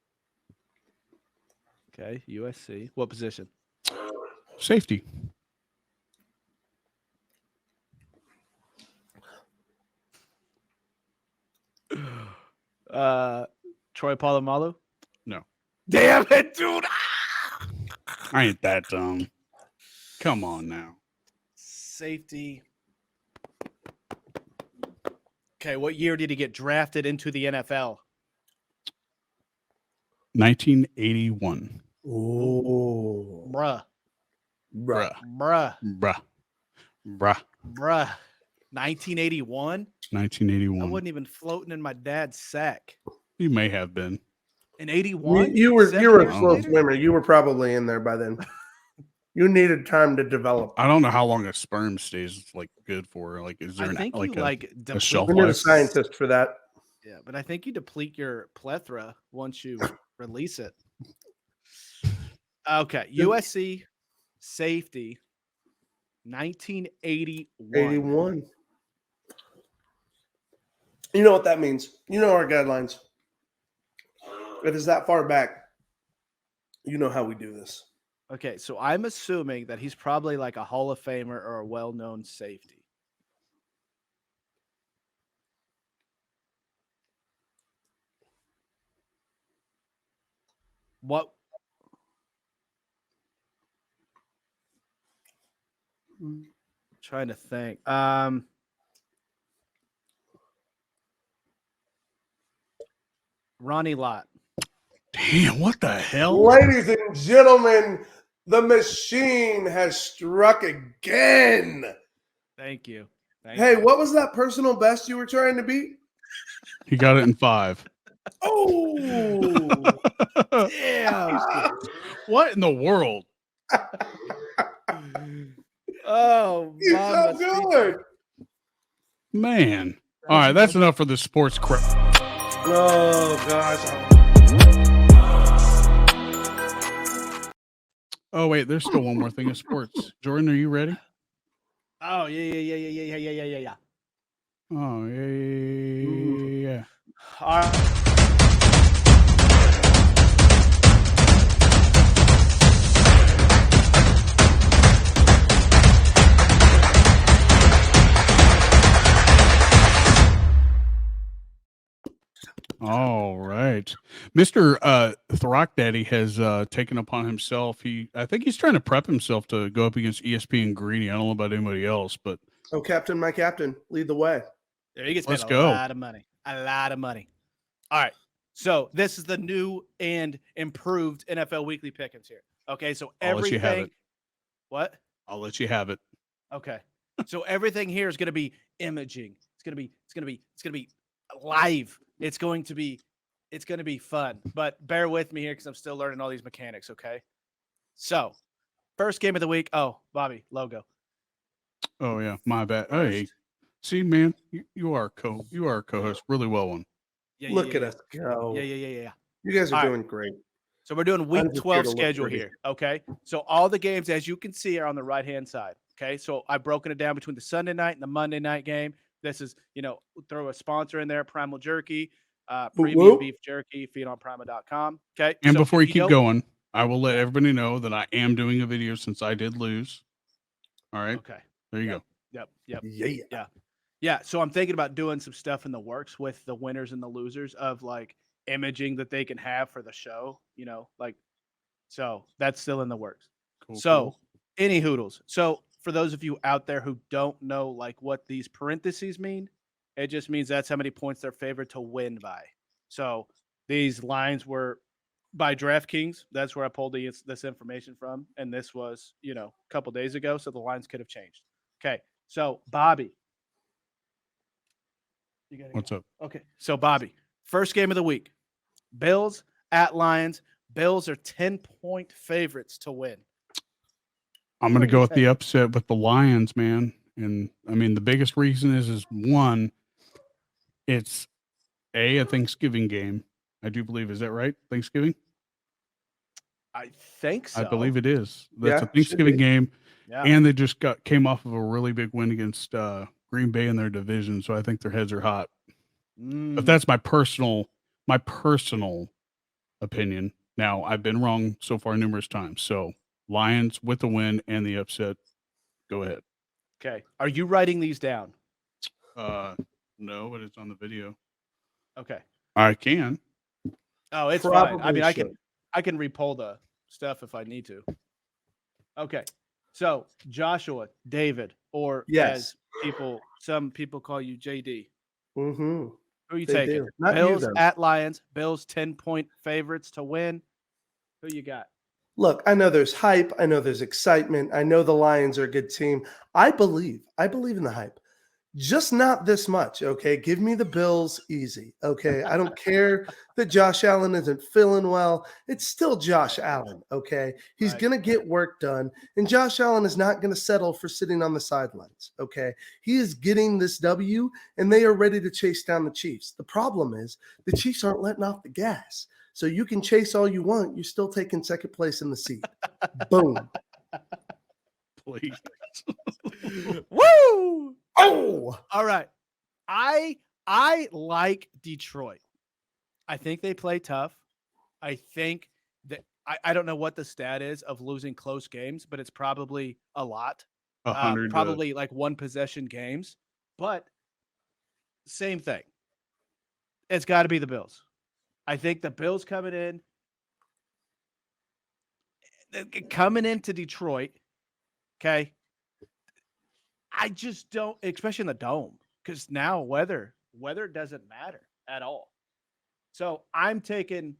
Okay, USC. What position? Safety. Troy Polamalu? No. Damn it, dude. I ain't that dumb. Come on now. Safety. Okay, what year did he get drafted into the NFL? 1981. Oh. Bruh. 1981? 1981. I wasn't even floating in my dad's sack. You may have been. In 81? You were a slow swimmer. You were probably in there by then. You needed time to develop. I don't know how long a sperm stays like good for. Like, is there a shelf life? We're a scientist for that. Yeah, but I think you deplete your plethora once you release it. Okay, USC safety, 1981. 81. You know what that means. You know our guidelines. If it's that far back, you know how we do this. Okay, so I'm assuming that he's probably like a Hall of Famer or a well-known safety. What? I'm trying to think. Ronnie Lott. Damn, what the hell? Ladies and gentlemen, the machine has struck again. Thank you. Hey, what was that personal best you were trying to beat? He got it in 5. Oh, damn. What in the world? Oh, he's so good. Man. All right, that's enough for the sports crap. Oh, gosh. Oh, wait, there's still one more thing of sports. Jordan, are you ready? Oh, yeah. Oh, yeah. All right. All right. Mr. Throck Daddy has taken upon himself. I think he's trying to prep himself to go up against ESPN Greeny. I don't know about anybody else, but Captain, my captain, lead the way. There he gets Let's paid go. A lot of money. A lot of money. All right. So this is the new and improved NFL Weekly Pick'ems here. Okay, so everything. I'll let you have it. What? I'll let you have it. Okay. So everything here is going to be imaging. It's going to be live. It's going to be fun. But bear with me here because I'm still learning all these mechanics. Okay. So first game of the week. Oh, Bobby, logo. Oh yeah, my bad. Hey, see, man, you are a co-host. Really well one. Yeah, Look at us go. Yeah. You guys are doing great. So we're doing week 12 schedule here. Okay. So all the games, as you can see, are on the right-hand side. Okay. So I've broken it down between the Sunday night and the Monday night game. This is, throw a sponsor in there, Primal Jerky, premium beef jerky, feed on primal.com. Okay. And so before you keep going, I will let everybody know that I am doing a video since I did lose. All right. Okay. There you go. Yep. Yeah. So I'm thinking about doing some stuff in the works with the winners and the losers of like imaging that they can have for the show, so that's still in the works. Cool. Any hoodles. So for those of you out there who don't know like what these parentheses mean, it just means that's how many points they're favored to win by. So these lines were by DraftKings. That's where I pulled this information from. And this was, a couple days ago. So the lines could have changed. Okay. So Bobby. What's up? Okay. So Bobby, first game of the week, Bills at Lions. Bills are 10-point favorites to win. I'm going to go with the upset with the Lions, man. And I mean, the biggest reason is one, it's a Thanksgiving game. I do believe. Is that right? Thanksgiving? I think so. I believe it is. That's a Thanksgiving game. Yeah. And they just came off of a really big win against Green Bay in their division. So I think their heads are hot. But that's my personal opinion. Now, I've been wrong so far numerous times. So Lions with the win and the upset. Go ahead. Okay. Are you writing these down? No, but it's on the video. Okay. I can. Oh, it's fine. I mean, I can repull the stuff if I need to. Okay. So Joshua, David, or as some people call you, JD. Mm-hmm. Who are you taking? Bills at Lions. Bills 10-point favorites to win. Who you got? Look, I know there's hype. I know there's excitement. I know the Lions are a good team. I believe in the hype. Just not this much, okay? Give me the Bills easy, okay? I don't care that Josh Allen isn't feeling well. It's still Josh Allen, okay? He's going to get work done, and Josh Allen is not going to settle for sitting on the sidelines, okay? He is getting this W, and they are ready to chase down the Chiefs. The problem is the Chiefs aren't letting off the gas. So you can chase all you want. You're still taking second place in the seat. Boom. Please. Woo! Oh, all right. I like Detroit. I think they play tough. I think that I don't know what the stat is of losing close games, but it's probably a lot. 100, probably like one possession games. But same thing. It's got to be the Bills. I think the Bills coming into Detroit. Okay. I just don't, especially in the dome, because now weather doesn't matter at all. So I'm taking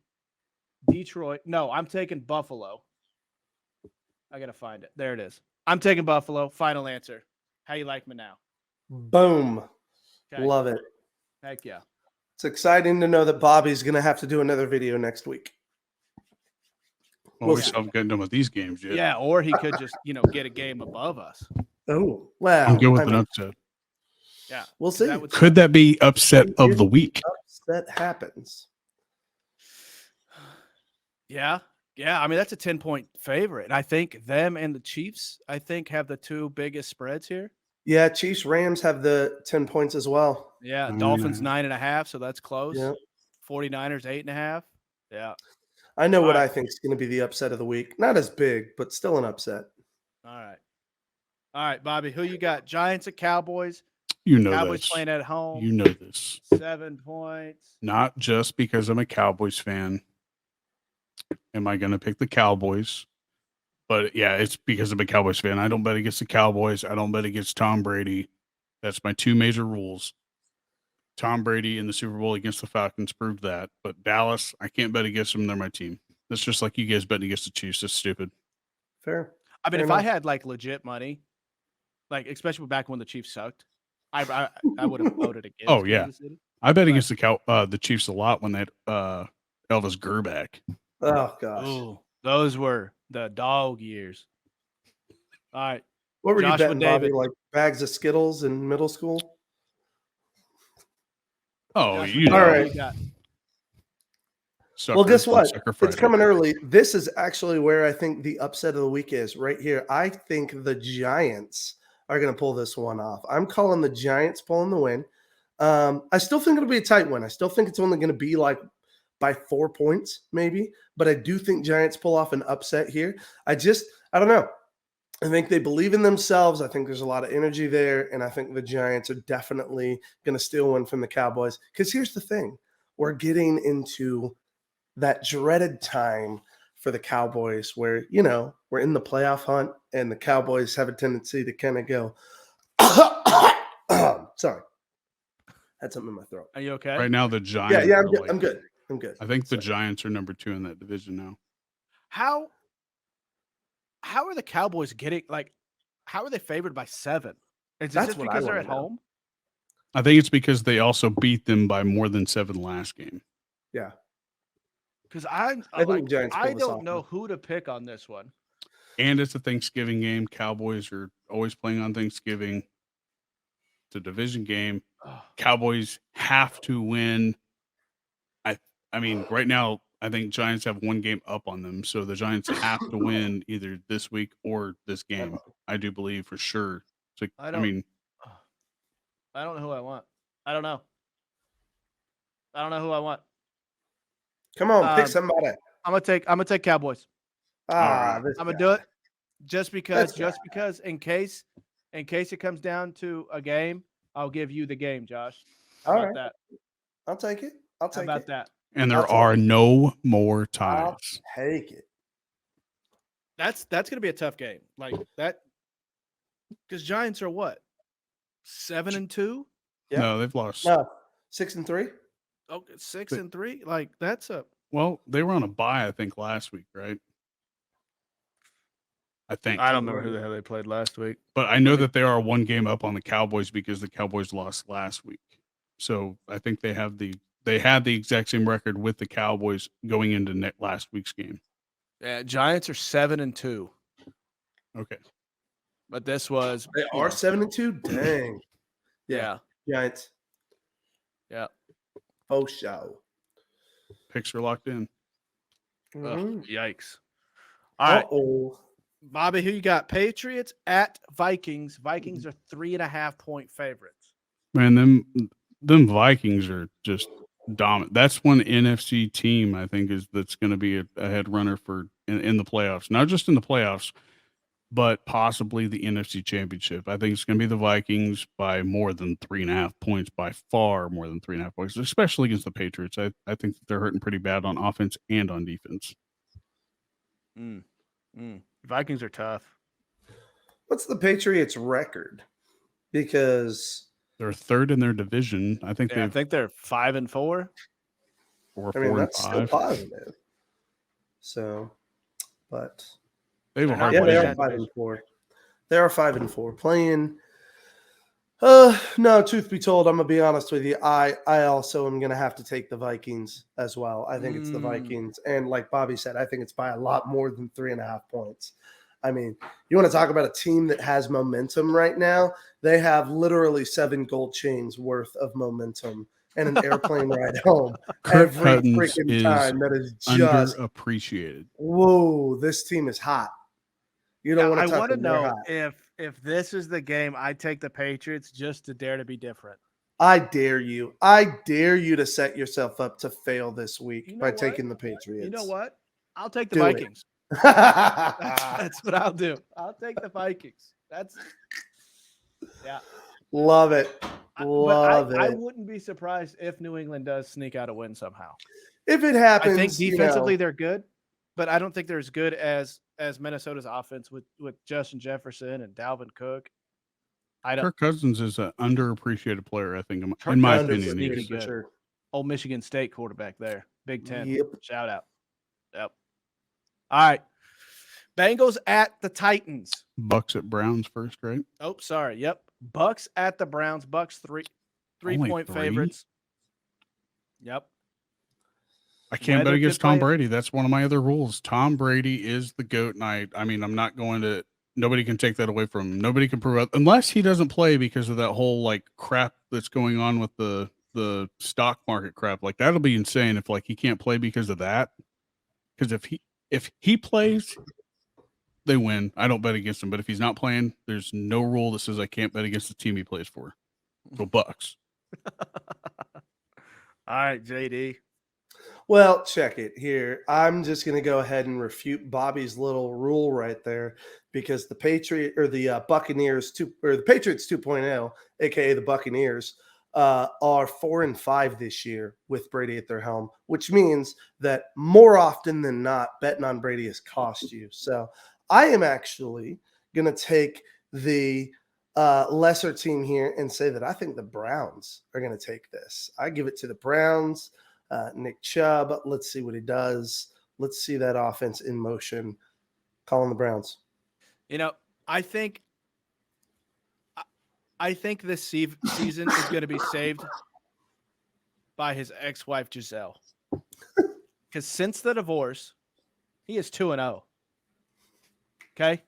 Detroit. No, I'm taking Buffalo. I got to find it. There it is. I'm taking Buffalo. Final answer. How you like me now? Boom. Okay. Love it. Heck yeah. It's exciting to know that Bobby's going to have to do another video next week. Well, we still haven't gotten done with these games yet. Yeah, or he could just, get a game above us. Oh, wow. I'll go with an upset. Yeah. We'll see. Could that be upset of the week? Upset happens. Yeah. Yeah. I mean, that's a 10-point favorite. And I think them and the Chiefs, have the two biggest spreads here. Yeah. Chiefs Rams have the 10 points as well. Yeah. Dolphins 9.5. So that's close. Yep. 49ers 8.5. Yeah. I know what I think is going to be the upset of the week. Not as big, but still an upset. All right, Bobby, who you got? Giants at Cowboys? You know Cowboys this. playing at home. You know this. 7 points. Not just because I'm a Cowboys fan. Am I going to pick the Cowboys? But yeah, it's because I'm a Cowboys fan. I don't bet against the Cowboys. I don't bet against Tom Brady. That's my two major rules. Tom Brady in the Super Bowl against the Falcons proved that. But Dallas, I can't bet against them. They're my team. That's just like you guys betting against the Chiefs. That's stupid. Fair. I mean, Fair if enough. I had like legit money, like especially back when the Chiefs sucked, I would have voted against. Oh yeah, Kansas City. I bet against the Chiefs a lot when they had Elvis Gerback. Oh gosh. Oh, those were the dog years. All right. What were Josh you betting, Bobby? David. Like bags of Skittles in middle school? Oh, Josh, you know. All right. Sucker, well, guess what? It's Friday. coming early. This is actually where I think the upset of the week is right here. I think the Giants are going to pull this one off. I'm calling the Giants pulling the win. I still think it'll be a tight win. I still think it's only going to be like by 4 points, maybe. But I do think Giants pull off an upset here. I don't know. I think they believe in themselves. I think there's a lot of energy there. And I think the Giants are definitely going to steal one from the Cowboys. Because here's the thing. We're getting into that dreaded time for the Cowboys where, we're in the playoff hunt and the Cowboys have a tendency to kind of go, sorry. Had something in my throat. Are you okay? Right now, the Giants. Yeah, I'm good. I'm good. I think the Giants are number 2 in that division now. How are the Cowboys getting how are they favored by 7? Is this just because they're at home? I think it's because they also beat them by more than 7 last game. Yeah. Because I don't know who to pick on this one. And it's a Thanksgiving game. Cowboys are always playing on Thanksgiving. It's a division game. Cowboys have to win. I mean, right now, I think Giants have 1 game up on them. So the Giants have to win either this week or this game. I do believe for sure. I don't know who I want. I don't know who I want. Come on, pick somebody. I'm gonna take Cowboys. I'm gonna do it just because in case it comes down to a game, I'll give you the game, Josh. All right. That? I'll take it. How about that? And there are no more ties. I'll take it. That's gonna be a tough game. Like that, because Giants are what? 7-2? Yeah. No, they've lost. No, 6-3. Okay, 6-3. Like that's a. Well, they were on a bye, I think, last week, right? I think. I don't remember who the hell they played last week. But I know that they are 1 game up on the Cowboys because the Cowboys lost last week. So I think they had the exact same record with the Cowboys going into last week's game. Yeah, Giants are 7-2. Okay. But this was they are 7-2. Dang. Yeah. Giants. Yeah. Oh, show. Picks are locked in. Mm-hmm. Yikes. All right. Bobby, who you got? Patriots at Vikings. Vikings are 3.5-point favorites. Man, them Vikings are just dominant. That's one NFC team I think that's going to be a head runner for in the playoffs. Not just in the playoffs, but possibly the NFC Championship. I think it's going to be the Vikings by more than 3.5 points, by far more than 3.5 points, especially against the Patriots. I think that they're hurting pretty bad on offense and on defense. Vikings are tough. What's the Patriots' record? Because they're 3rd in their division. I think they're 5-4. Or 4-5. That's still positive. So, but they have a hard they are 5-4. They are 5-4. Playing. No, truth be told, I'm gonna be honest with you. I also am gonna have to take the Vikings as well. I think it's the Vikings, and like Bobby said, I think it's by a lot more than 3.5 points. I mean, you want to talk about a team that has momentum right now? They have literally 7 gold chains worth of momentum and an airplane ride home every freaking time. That is just underappreciated. Whoa, this team is hot. You don't want to talk. I want to know if this is the game I take the Patriots just to dare to be different. I dare you. I dare you to set yourself up to fail this week by taking the Patriots. You know what? I'll take the Vikings. That's what I'll do. I'll take the Vikings. Love it. Love it. I wouldn't be surprised if New England does sneak out a win somehow. If it happens, I think defensively they're good, but I don't think they're as good as Minnesota's offense with Justin Jefferson and Dalvin Cook. Kirk Cousins is an underappreciated player, I think, in my opinion. He's good. Sure. Old Michigan State quarterback there. Big Ten. Yep. Shout out. Yep. All right. Bengals at the Titans. Bucks at Browns first, right? Oh, sorry. Yep. Bucks at the Browns. Bucks three-point favorites. Yep. I can't bet against Tom Brady. That's one of my other rules. Tom Brady is the GOAT, and I mean, I'm not going to. Nobody can take that away from him. Nobody can prove it unless he doesn't play because of that whole like crap that's going on with the stock market crap. Like that'll be insane if like he can't play because of that. Because if he plays, they win. I don't bet against him. But if he's not playing, there's no rule that says I can't bet against the team he plays for. Go Bucks. All right, JD. Well, check it here. I'm just going to go ahead and refute Bobby's little rule right there because the Patriots 2.0, aka the Buccaneers, are 4-5 this year with Brady at their helm, which means that more often than not, betting on Brady has cost you. So I am actually going to take the lesser team here and say that I think the Browns are going to take this. I give it to the Browns. Nick Chubb, let's see what he does. Let's see that offense in motion. Calling the Browns. You know, I think this season is going to be saved by his ex-wife Giselle. Because since the divorce, he is 2-0. Okay,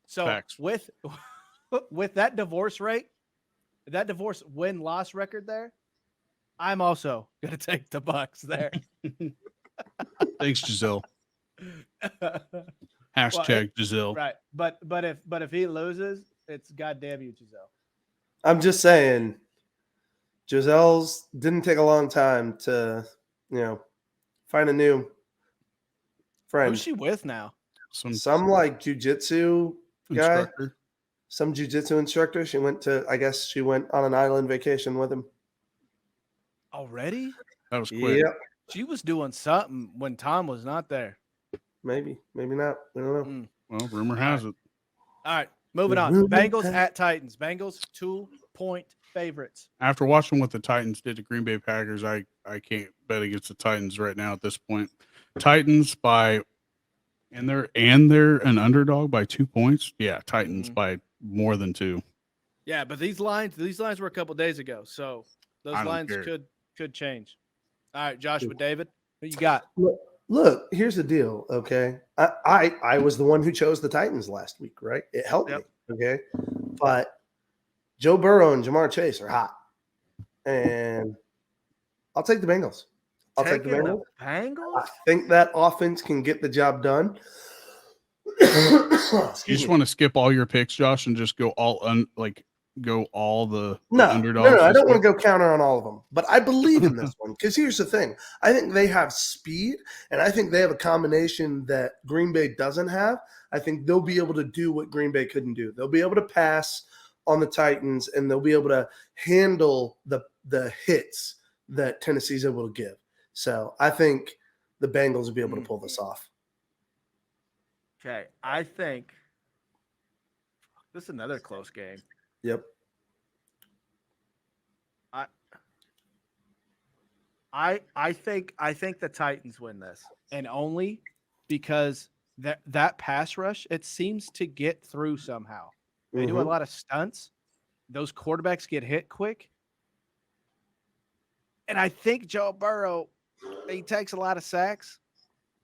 so Facts. with that divorce rate, that divorce win-loss record there, I'm also gonna take the Bucks there. Thanks, Giselle. Hashtag Giselle. Right, but if he loses, it's goddamn you, Giselle. I'm just saying, Giselle's didn't take a long time to, find a new friend. Who's she with now? Some like jujitsu guy. Instructor. Some jujitsu instructor. She went on an island vacation with him. Already? That was quick. Yep. She was doing something when Tom was not there. Maybe not. We don't know. Well, rumor has it. All right, moving on. Bengals at Titans. Bengals 2-point favorites. After watching what the Titans did to Green Bay Packers, I can't bet against the Titans right now at this point. Titans and they're an underdog by 2 points. Yeah, Titans by more than 2. Yeah, but these lines were a couple days ago, so those lines could change. All right, Joshua David, who you got? Look, here's the deal, okay? I was the one who chose the Titans last week, right? It helped me, okay? But Joe Burrow and Jamar Chase are hot. And I'll take the Bengals. I'll take the Bengals. I think that offense can get the job done. You just want to skip all your picks, Josh, and just go all the underdogs? No, I don't want to go counter on all of them, but I believe in this one because here's the thing. I think they have speed, and I think they have a combination that Green Bay doesn't have. I think they'll be able to do what Green Bay couldn't do. They'll be able to pass on the Titans, and they'll be able to handle the hits that Tennessee's able to give. So I think the Bengals will be able to pull this off. Okay, I think this is another close game. Yep. I think the Titans win this, and only because that pass rush, it seems to get through somehow. They do a lot of stunts. Those quarterbacks get hit quick. And I think Joe Burrow, he takes a lot of sacks.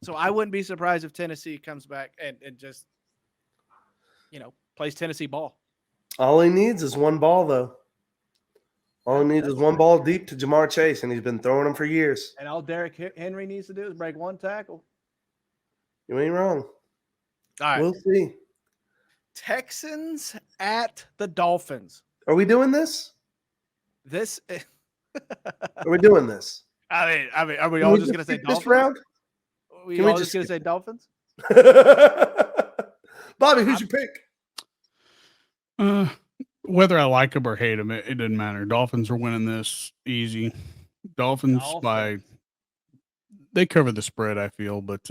So I wouldn't be surprised if Tennessee comes back and just, plays Tennessee ball. All he needs is one ball, though. All he needs is one ball deep to Jamar Chase, and he's been throwing them for years. And all Derrick Henry needs to do is break one tackle. You ain't wrong. All right. We'll see. Texans at the Dolphins. Are we doing this? Are we doing this? I mean, are we all just going to say Dolphins? This round? Are we all just going to say Dolphins? Bobby, who's your pick? Whether I like them or hate them, it doesn't matter. Dolphins are winning this easy. Dolphins they cover the spread, I feel, but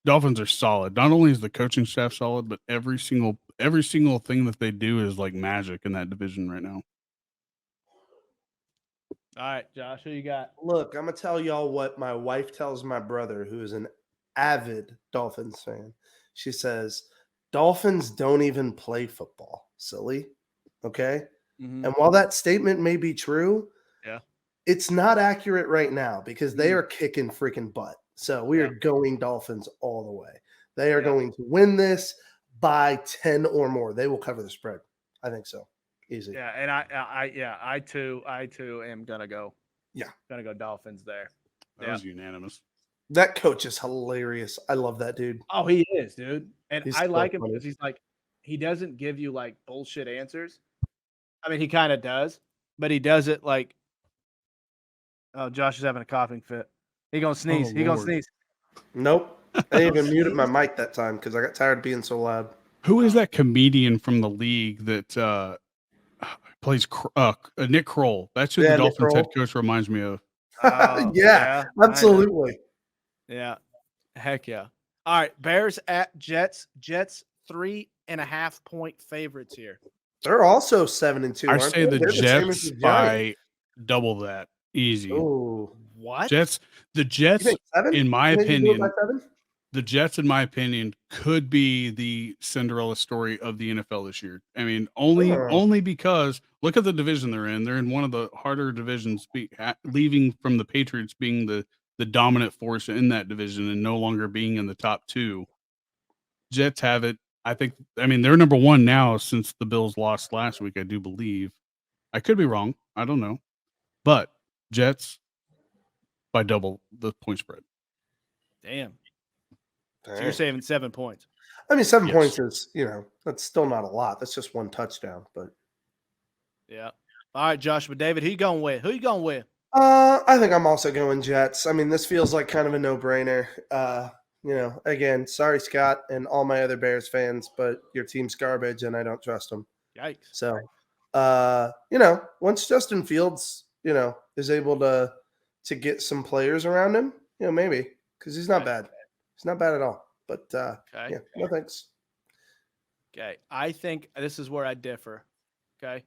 Dolphins are solid. Not only is the coaching staff solid, but every single every single thing that they do is like magic in that division right now. All right, Josh, who you got? Look, I'm gonna tell y'all what my wife tells my brother, who is an avid Dolphins fan. She says, Dolphins don't even play football. Silly. Okay. Mm-hmm. And while that statement may be true, yeah, it's not accurate right now because they are kicking freaking butt. So we are going Dolphins all the way. They are going to win this by 10 or more. They will cover the spread. I think so. Easy. Yeah, and I too am gonna go. Yeah, gonna go Dolphins there. That was unanimous. That coach is hilarious. I love that dude. Oh, he is, dude. And He's I so like him funny. because he's like, he doesn't give you like bullshit answers. I mean, he kind of does, but he does it like, oh, Josh is having a coughing fit. He gonna sneeze. He gonna sneeze. Nope. I didn't even muted my mic that time because I got tired of being so loud. Who is that comedian from the league that plays Nick Kroll? That's who the Dolphins head coach reminds me of. Yeah, absolutely. Yeah. Heck yeah. All right. Bears at Jets. Jets 3.5 point favorites here. They're also 7-2. I say the Jets by double that. Easy. Oh, what? The Jets, in my opinion, the Jets, in my opinion, could be the Cinderella story of the NFL this year. I mean, only because look at the division they're in. They're in one of the harder divisions, leaving from the Patriots being the dominant force in that division and no longer being in the top two. Jets have it. I mean, they're number one now since the Bills lost last week, I do believe. I could be wrong. I don't know. But Jets by double the point spread. Damn. So you're saving 7 points. I mean, 7 points is, that's still not a lot. That's just one touchdown, but yeah. All right, Joshua David, who you going with? Who you going with? I think I'm also going Jets. I mean, this feels like kind of a no-brainer. Again, sorry, Scott, and all my other Bears fans, but your team's garbage, and I don't trust them. Yikes. So, once Justin Fields, is able to get some players around him, maybe, because he's not bad. He's not bad at all. But, yeah, no thanks. Okay. I think this is where I differ. Okay.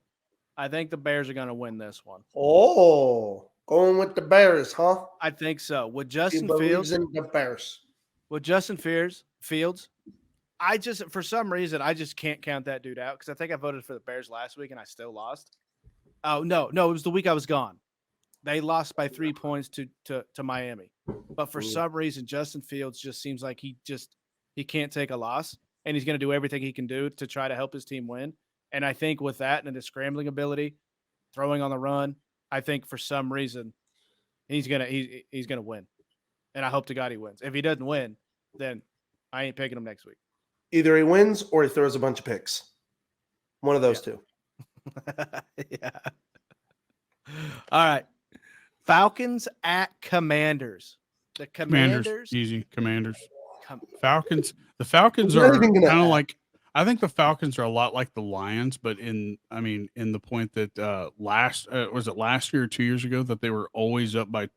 I think the Bears are going to win this one. Oh, going with the Bears, huh? I think so. With Justin Fields in the Bears. With Justin Fields, for some reason, I just can't count that dude out because I think I voted for the Bears last week and I still lost. Oh, no, it was the week I was gone. They lost by 3 points to Miami. But for some reason, Justin Fields just seems like he can't take a loss, and he's going to do everything he can do to try to help his team win. And I think with that and his scrambling ability, throwing on the run, I think for some reason he's gonna win. And I hope to God he wins. If he doesn't win, then I ain't picking him next week. Either he wins or he throws a bunch of picks. One of those two. Yeah. All right. Falcons at Commanders. The Commanders. Easy. Commanders. Falcons. The Falcons are kind of like, I think the Falcons are a lot like the Lions, but in the point that was it last year or 2 years ago that they were always up by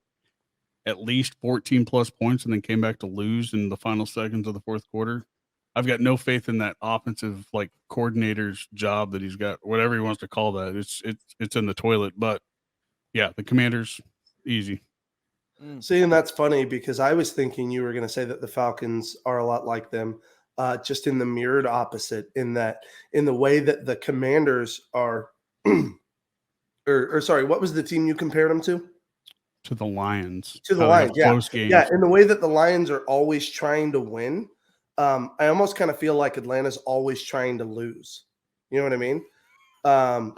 at least 14 plus points and then came back to lose in the final seconds of the fourth quarter. I've got no faith in that offensive coordinator's job that he's got, whatever he wants to call that. It's in the toilet, but yeah, the Commanders, easy. See, and that's funny because I was thinking you were going to say that the Falcons are a lot like them, just in the mirrored opposite, in the way that the Commanders are, or sorry, what was the team you compared them to? To the Lions. To the Lions, yeah. Yeah, in the way that the Lions are always trying to win, I almost kind of feel like Atlanta's always trying to lose. You know what I mean?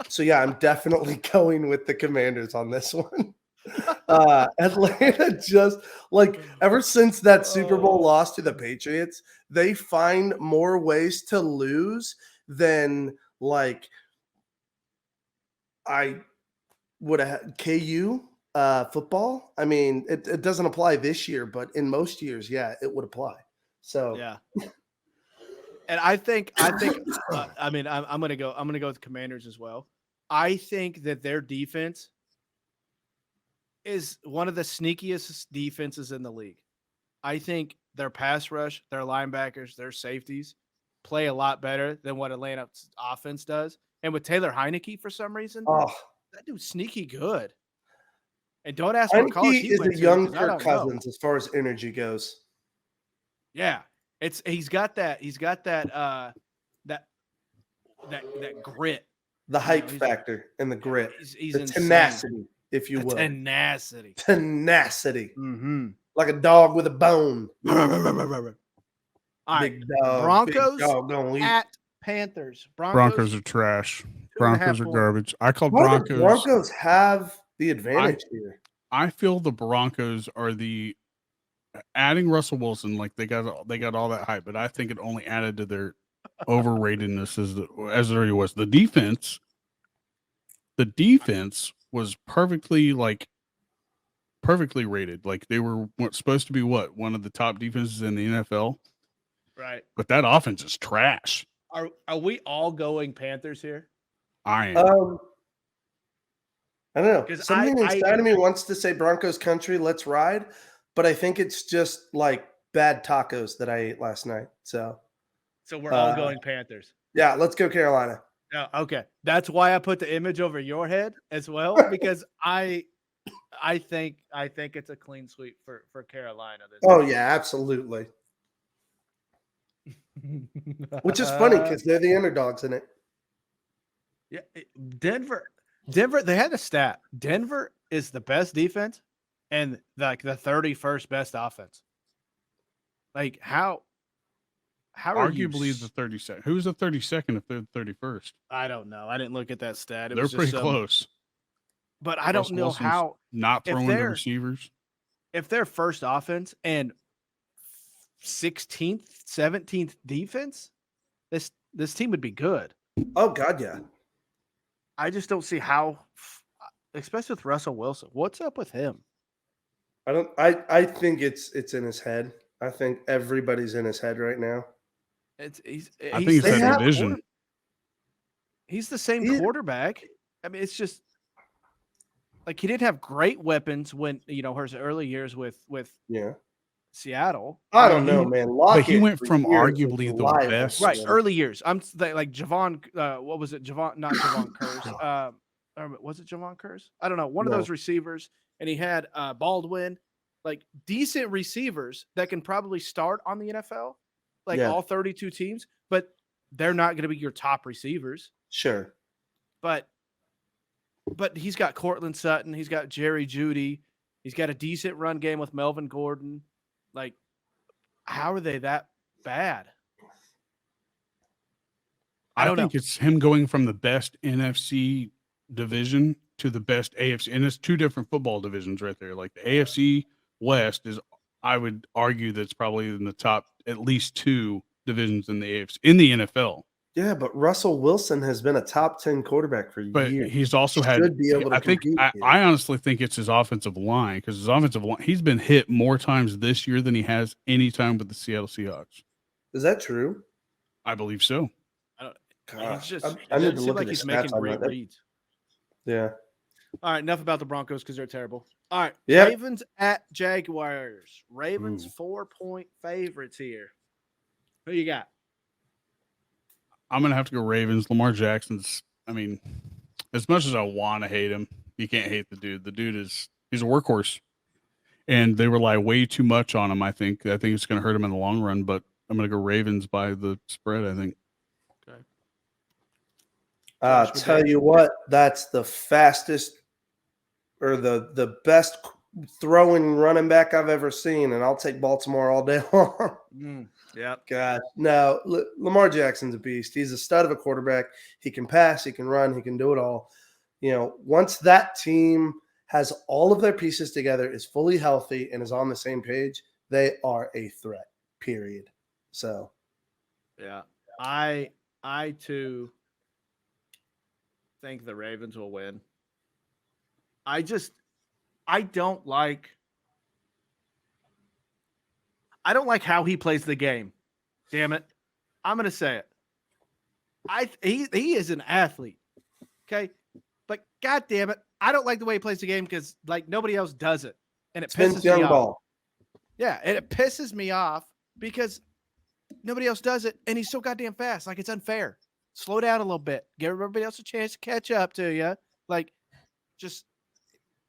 So, yeah, I'm definitely going with the Commanders on this one. Atlanta just ever since that Super Bowl loss to the Patriots, they find more ways to lose than I would have had KU football. I mean, it doesn't apply this year, but in most years, yeah, it would apply. So yeah. And I think I'm gonna go with the Commanders as well. I think that their defense is one of the sneakiest defenses in the league. I think their pass rush, their linebackers, their safeties play a lot better than what Atlanta's offense does. And with Taylor Heineke, for some reason, that dude's sneaky good. And don't ask what college he went to. Is a young Kirk Cousins as far as energy goes. Yeah, he's got that grit, the hype factor, and the grit, he's the tenacity, if you will, tenacity, mm-hmm. Like a dog with a bone. All right, big dog, Broncos big dog at Panthers. Broncos are trash. Broncos are garbage. I called Broncos. The Broncos have the advantage here. I feel the Broncos are adding Russell Wilson, like they got all that hype, but I think it only added to their overratedness as there was. The defense was perfectly rated. Like they were supposed to be one of the top defenses in the NFL. Right. But that offense is trash. Are we all going Panthers here? I am. I don't know. Something inside of me wants to say Broncos country, let's ride. But I think it's just like bad tacos that I ate last night. So we're all going Panthers. Yeah, let's go Carolina. Oh, okay. That's why I put the image over your head as well, because I think it's a clean sweep for Carolina. Yeah, absolutely. Which is funny because they're the underdogs in it. Yeah, Denver, they had a stat. Denver is the best defense and like the 31st best offense. Like how arguably the 32nd. Who's the 32nd if they're the 31st? I don't know. I didn't look at that stat. They're pretty close. But I don't know how not throwing the receivers. If their first offense and 16th, 17th defense, this team would be good. Oh God, yeah. I just don't see how, especially with Russell Wilson. What's up with him? I think it's in his head. I think everybody's in his head right now. I think it's that division. He's the same quarterback. I mean, it's just like he didn't have great weapons when his early years with Seattle. I don't know, man. But he went from arguably the best. Right, early years. I'm like Javon. What was it? Javon, not Javon Curse. Was it Javon Curse? I don't know. One of those receivers, and he had Baldwin, like decent receivers that can probably start on the NFL, like all 32 teams, but they're not going to be your top receivers. Sure. But he's got Cortland Sutton. He's got Jerry Jeudy. He's got a decent run game with Melvin Gordon. Like, how are they that bad? I think it's him going from the best NFC division to the best AFC. And it's two different football divisions right there. Like the AFC West is, I would argue, that's probably in the top at least two divisions in the AFC in the NFL. Yeah, but Russell Wilson has been a top 10 quarterback for years. But he's also I honestly think it's his offensive line, because his offensive line, he's been hit more times this year than he has any time with the Seattle Seahawks. Is that true? I believe so. I need to look at the stats on that. Reads. Yeah. All right, enough about the Broncos because they're terrible. All right, Ravens at Jaguars. Ravens 4-point favorites here. Who you got? I'm going to have to go Ravens. Lamar Jackson's, I mean, as much as I want to hate him, you can't hate the dude. The dude he's a workhorse. And they rely way too much on him, I think. I think it's going to hurt him in the long run, but I'm going to go Ravens by the spread, I think. Okay. I'll tell you what, that's the fastest or the best throwing running back I've ever seen, and I'll take Baltimore all day long. Yeah. God, no. Lamar Jackson's a beast. He's a stud of a quarterback. He can pass, he can run, he can do it all. Once that team has all of their pieces together, is fully healthy, and is on the same page, they are a threat, period. So, yeah. I too think the Ravens will win. I don't like how he plays the game. Damn it. I'm going to say it. He is an athlete. Okay? But God damn it, I don't like the way he plays the game because like nobody else does it. And it pisses me off. Yeah, and it pisses me off because Nobody else does it, and he's so goddamn fast. Like, it's unfair. Slow down a little bit. Give everybody else a chance to catch up to you. Like, just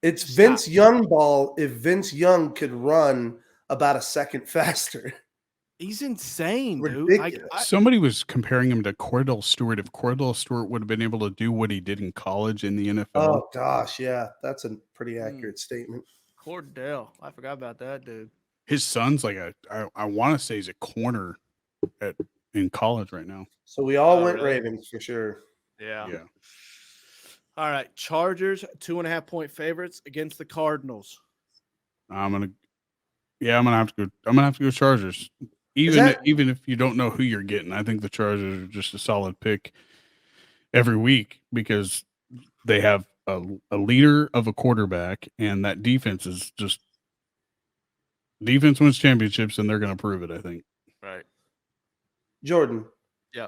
it's Vince Young ball. If Vince Young could run about a second faster. He's insane, dude. Like, somebody was comparing him to Cordell Stewart. If Cordell Stewart would have been able to do what he did in college in the NFL. Oh, gosh, yeah. That's a pretty accurate statement. Cordell. I forgot about that, dude. His son's like I want to say he's a corner in college right now. So we all went really? Ravens for sure. Yeah. All right. Chargers, 2.5-point favorites against the Cardinals. I'm gonna have to go Chargers. Even if you don't know who you're getting, I think the Chargers are just a solid pick every week because they have a leader of a quarterback, and that defense is just defense wins championships, and they're going to prove it, I think. Right. Jordan. Yeah.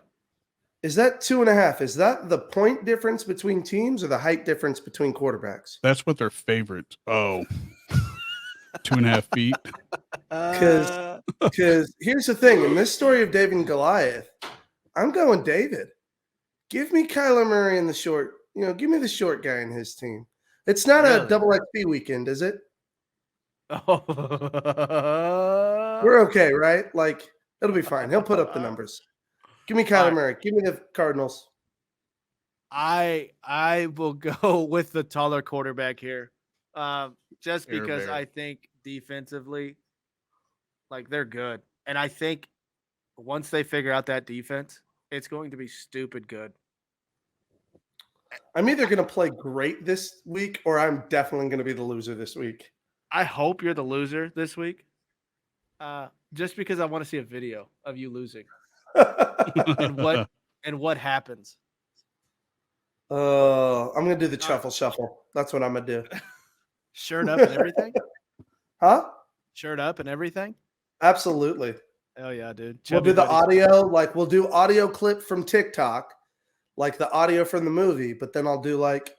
Is that 2.5? Is that the point difference between teams or the height difference between quarterbacks? That's what they're favorite. Oh, 2.5 feet. Because here's the thing. In this story of David and Goliath, I'm going David. Give me Kyler Murray in the short. Give me the short guy in his team. It's not a double XP weekend, is it? Oh. We're okay, right? Like, it'll be fine. He'll put up the numbers. Give me Kyler Murray. Give me the Cardinals. I will go with the taller quarterback here. Just because I think defensively, like, they're good. And I think once they figure out that defense, it's going to be stupid good. I'm either going to play great this week or I'm definitely going to be the loser this week. I hope you're the loser this week. Just because I want to see a video of you losing. and what happens. I'm going to do the truffle shuffle. That's what I'm going to do. Shirt up and everything? Huh? Shirt up and everything? Absolutely. Oh, yeah, dude. We'll do the audio. Like, we'll do audio clip from TikTok, like the audio from the movie, but then I'll do, like,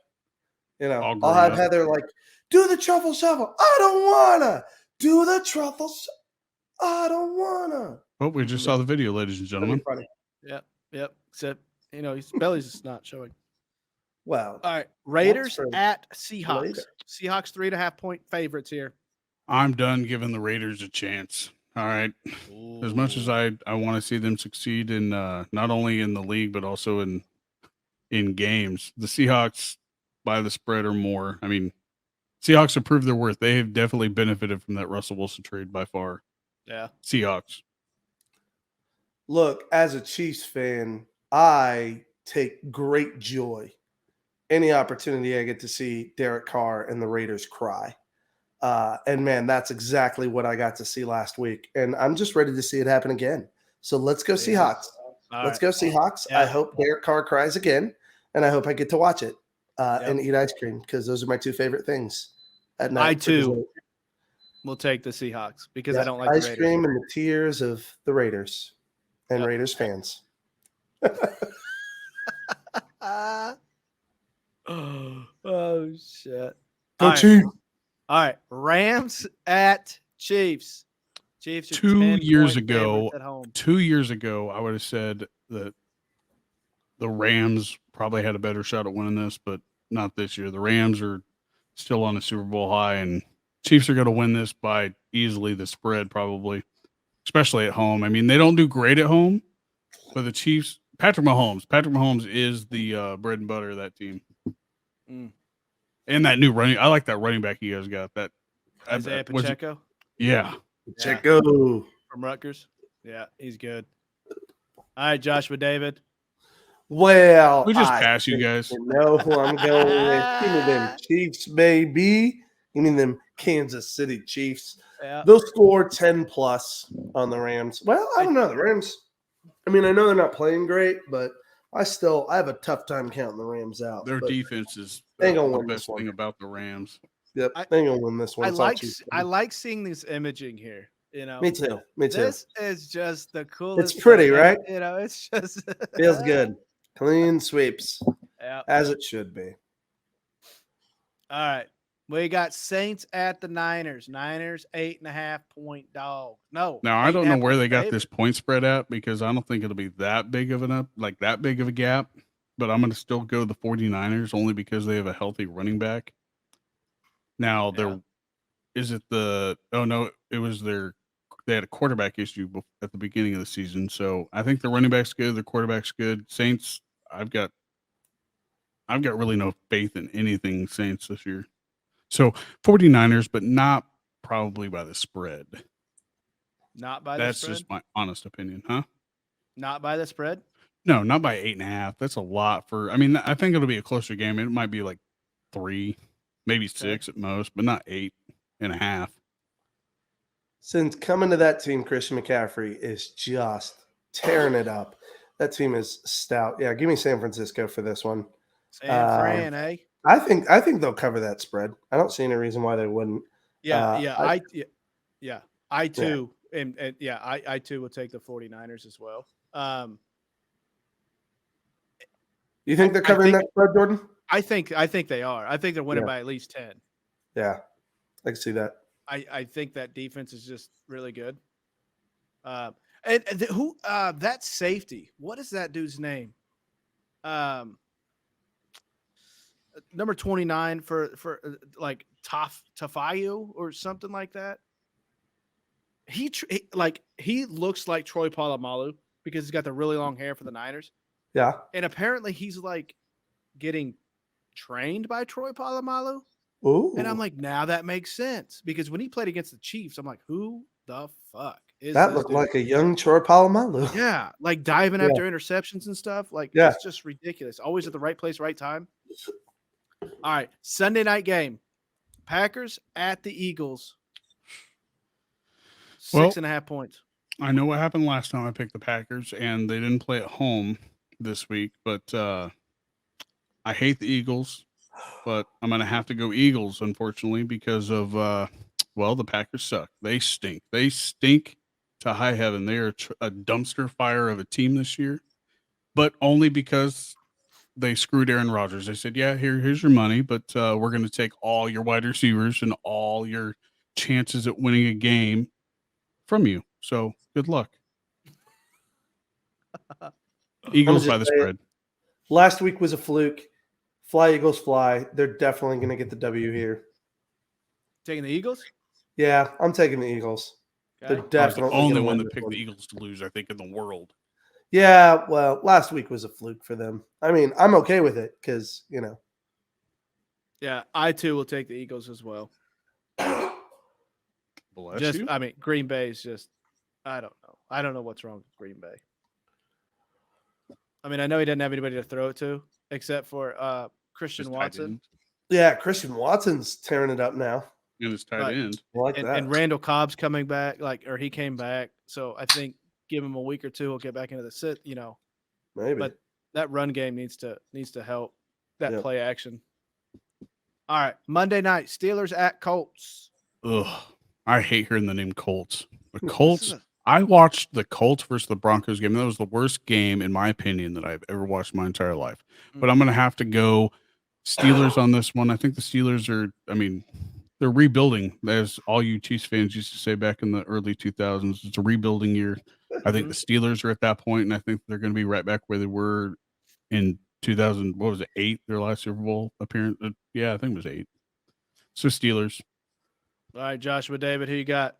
I'll have Heather, like, do the truffle shuffle. I don't want to. Do the truffle shuffle. I don't want to. Well, we just saw the video, ladies and gentlemen. Yep. Except, his belly's just not showing. Well, all right. Raiders at Seahawks. Later. Seahawks 3.5-point favorites here. I'm done giving the Raiders a chance. All right. Ooh. As much as I want to see them succeed in not only in the league but also in games, the Seahawks by the spread or more. I mean, Seahawks have proved their worth. They have definitely benefited from that Russell Wilson trade by far. Yeah. Seahawks. Look, as a Chiefs fan, I take great joy any opportunity I get to see Derek Carr and the Raiders cry. And man, that's exactly what I got to see last week. And I'm just ready to see it happen again. So let's go Seahawks. Let's go Seahawks. Yeah. I hope Derek Carr cries again. And I hope I get to watch it and eat ice cream because those are my two favorite things at night. I too will take the Seahawks because I don't like ice the Raiders. Cream and the tears of the Raiders and Raiders fans. Oh shit! Go Chiefs! All right, Rams at Chiefs. Chiefs. 2 years ago, I would have said that the Rams probably had a better shot at winning this, but not this year. The Rams are still on a Super Bowl high, and Chiefs are going to win this by easily the spread, probably, especially at home. I mean, they don't do great at home, but the Chiefs. Patrick Mahomes is the bread and butter of that team. And that new running, I like that running back you guys got. That Isaiah Pacheco. Yeah, Pacheco from Rutgers. Yeah, he's good. All right, Joshua David. Well, we just pass you guys. You know who I'm going with? Give me them Chiefs, baby. Give me them Kansas City Chiefs. Yeah. They'll score 10 plus on the Rams. Well, I don't know. The Rams. I mean, I know they're not playing great, but I have a tough time counting the Rams out. Their defense is the best thing about the Rams. Yep, they're gonna win this one. I like seeing this imaging here. Me too. This is just the coolest. It's pretty, right? It's just feels good. Clean sweeps, as it should be. All right, We got Saints at the Niners. Niners 8.5-point dog. No. Now I don't know where they got favorite. this point spread at because I don't think it'll be that big of that big of a gap. But I'm going to still go the 49ers only because they have a healthy running back. Now they had a quarterback issue at the beginning of the season. So I think the running back's good, the quarterback's good. Saints, I've got really no faith in anything Saints this year. So 49ers, but not probably by the spread. Not by the spread? That's just my honest opinion, huh? Not by the spread? No, not by 8.5. That's a lot I think it'll be a closer game. It might be like 3, maybe 6 at most, but not 8.5. Since coming to that team, Christian McCaffrey is just tearing it up. That team is stout. Yeah, give me San Francisco for this one. San Fran, eh? I think they'll cover that spread. I don't see any reason why they wouldn't. I too, and I too will take the 49ers as well. You think they're covering that spread, Jordan? I think they are. I think they're winning by at least 10. Yeah, I can see that. I think that defense is just really good. That safety? What is that dude's name? Number 29 for like Tafayu or something like that. He looks like Troy Polamalu because he's got the really long hair for the Niners. Yeah. And apparently he's like getting trained by Troy Polamalu. Ooh. And I'm like, now that makes sense because when he played against the Chiefs, I'm like, who the fuck is that? Looked like a young Troy Polamalu. Yeah, like diving after interceptions and stuff. Like, it's just ridiculous. Always at the right place, right time. All right, Sunday night game. Packers at the Eagles. 6.5 points. I know what happened last time I picked the Packers, and they didn't play at home this week, but I hate the Eagles, but I'm going to have to go Eagles, unfortunately, because of, the Packers suck. They stink. They stink to high heaven. They are a dumpster fire of a team this year, but only because they screwed Aaron Rodgers. They said, yeah, here's your money, but we're going to take all your wide receivers and all your chances at winning a game from you. So good luck. Eagles by the spread. Last week was a fluke. Fly, Eagles, fly. They're definitely going to get the W here. Taking the Eagles? Yeah, I'm taking the Eagles. Okay. They're definitely the only one that picked the Eagles to lose, I think, in the world. Yeah, well, last week was a fluke for them. I mean, I'm okay with it because, Yeah, I too will take the Eagles as well. Bless you. I mean, Green Bay is just, I don't know. I don't know what's wrong with Green Bay. I mean, I know he didn't have anybody to throw it to except for Christian Watson. Yeah, Christian Watson's tearing it up now. And it's tight end. And Randall Cobb's coming back, or he came back. So I think give him a week or two, he'll get back into the sit, Maybe. But that run game needs to help that play action. All right, Monday night, Steelers at Colts. Ugh, I hate hearing the name Colts. The Colts. I watched the Colts versus the Broncos game. That was the worst game, in my opinion, that I've ever watched in my entire life. But I'm going to have to go Steelers on this one. I think the Steelers they're rebuilding, as all you Chiefs fans used to say back in the early 2000s. It's a rebuilding year. I think the Steelers are at that point, and I think they're going to be right back where they were in 2000. What was it, 8? Their last Super Bowl appearance? Yeah, I think it was 8. So Steelers. All right, Joshua David, who you got?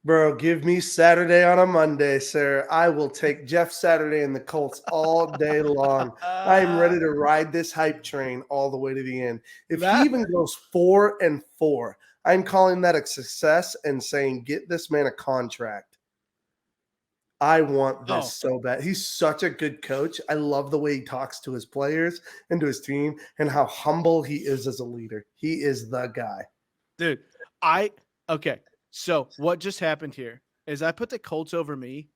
Bro, give me Saturday on a Monday, sir. I will take Jeff Saturday and the Colts all day long. I am ready to ride this hype train all the way to the end. If he even goes 4-4, I'm calling that a success and saying, get this man a contract. I want this so bad. He's such a good coach. I love the way he talks to his players and to his team and how humble he is as a leader. He is the guy. Dude, okay. So what just happened here is I put the Colts over me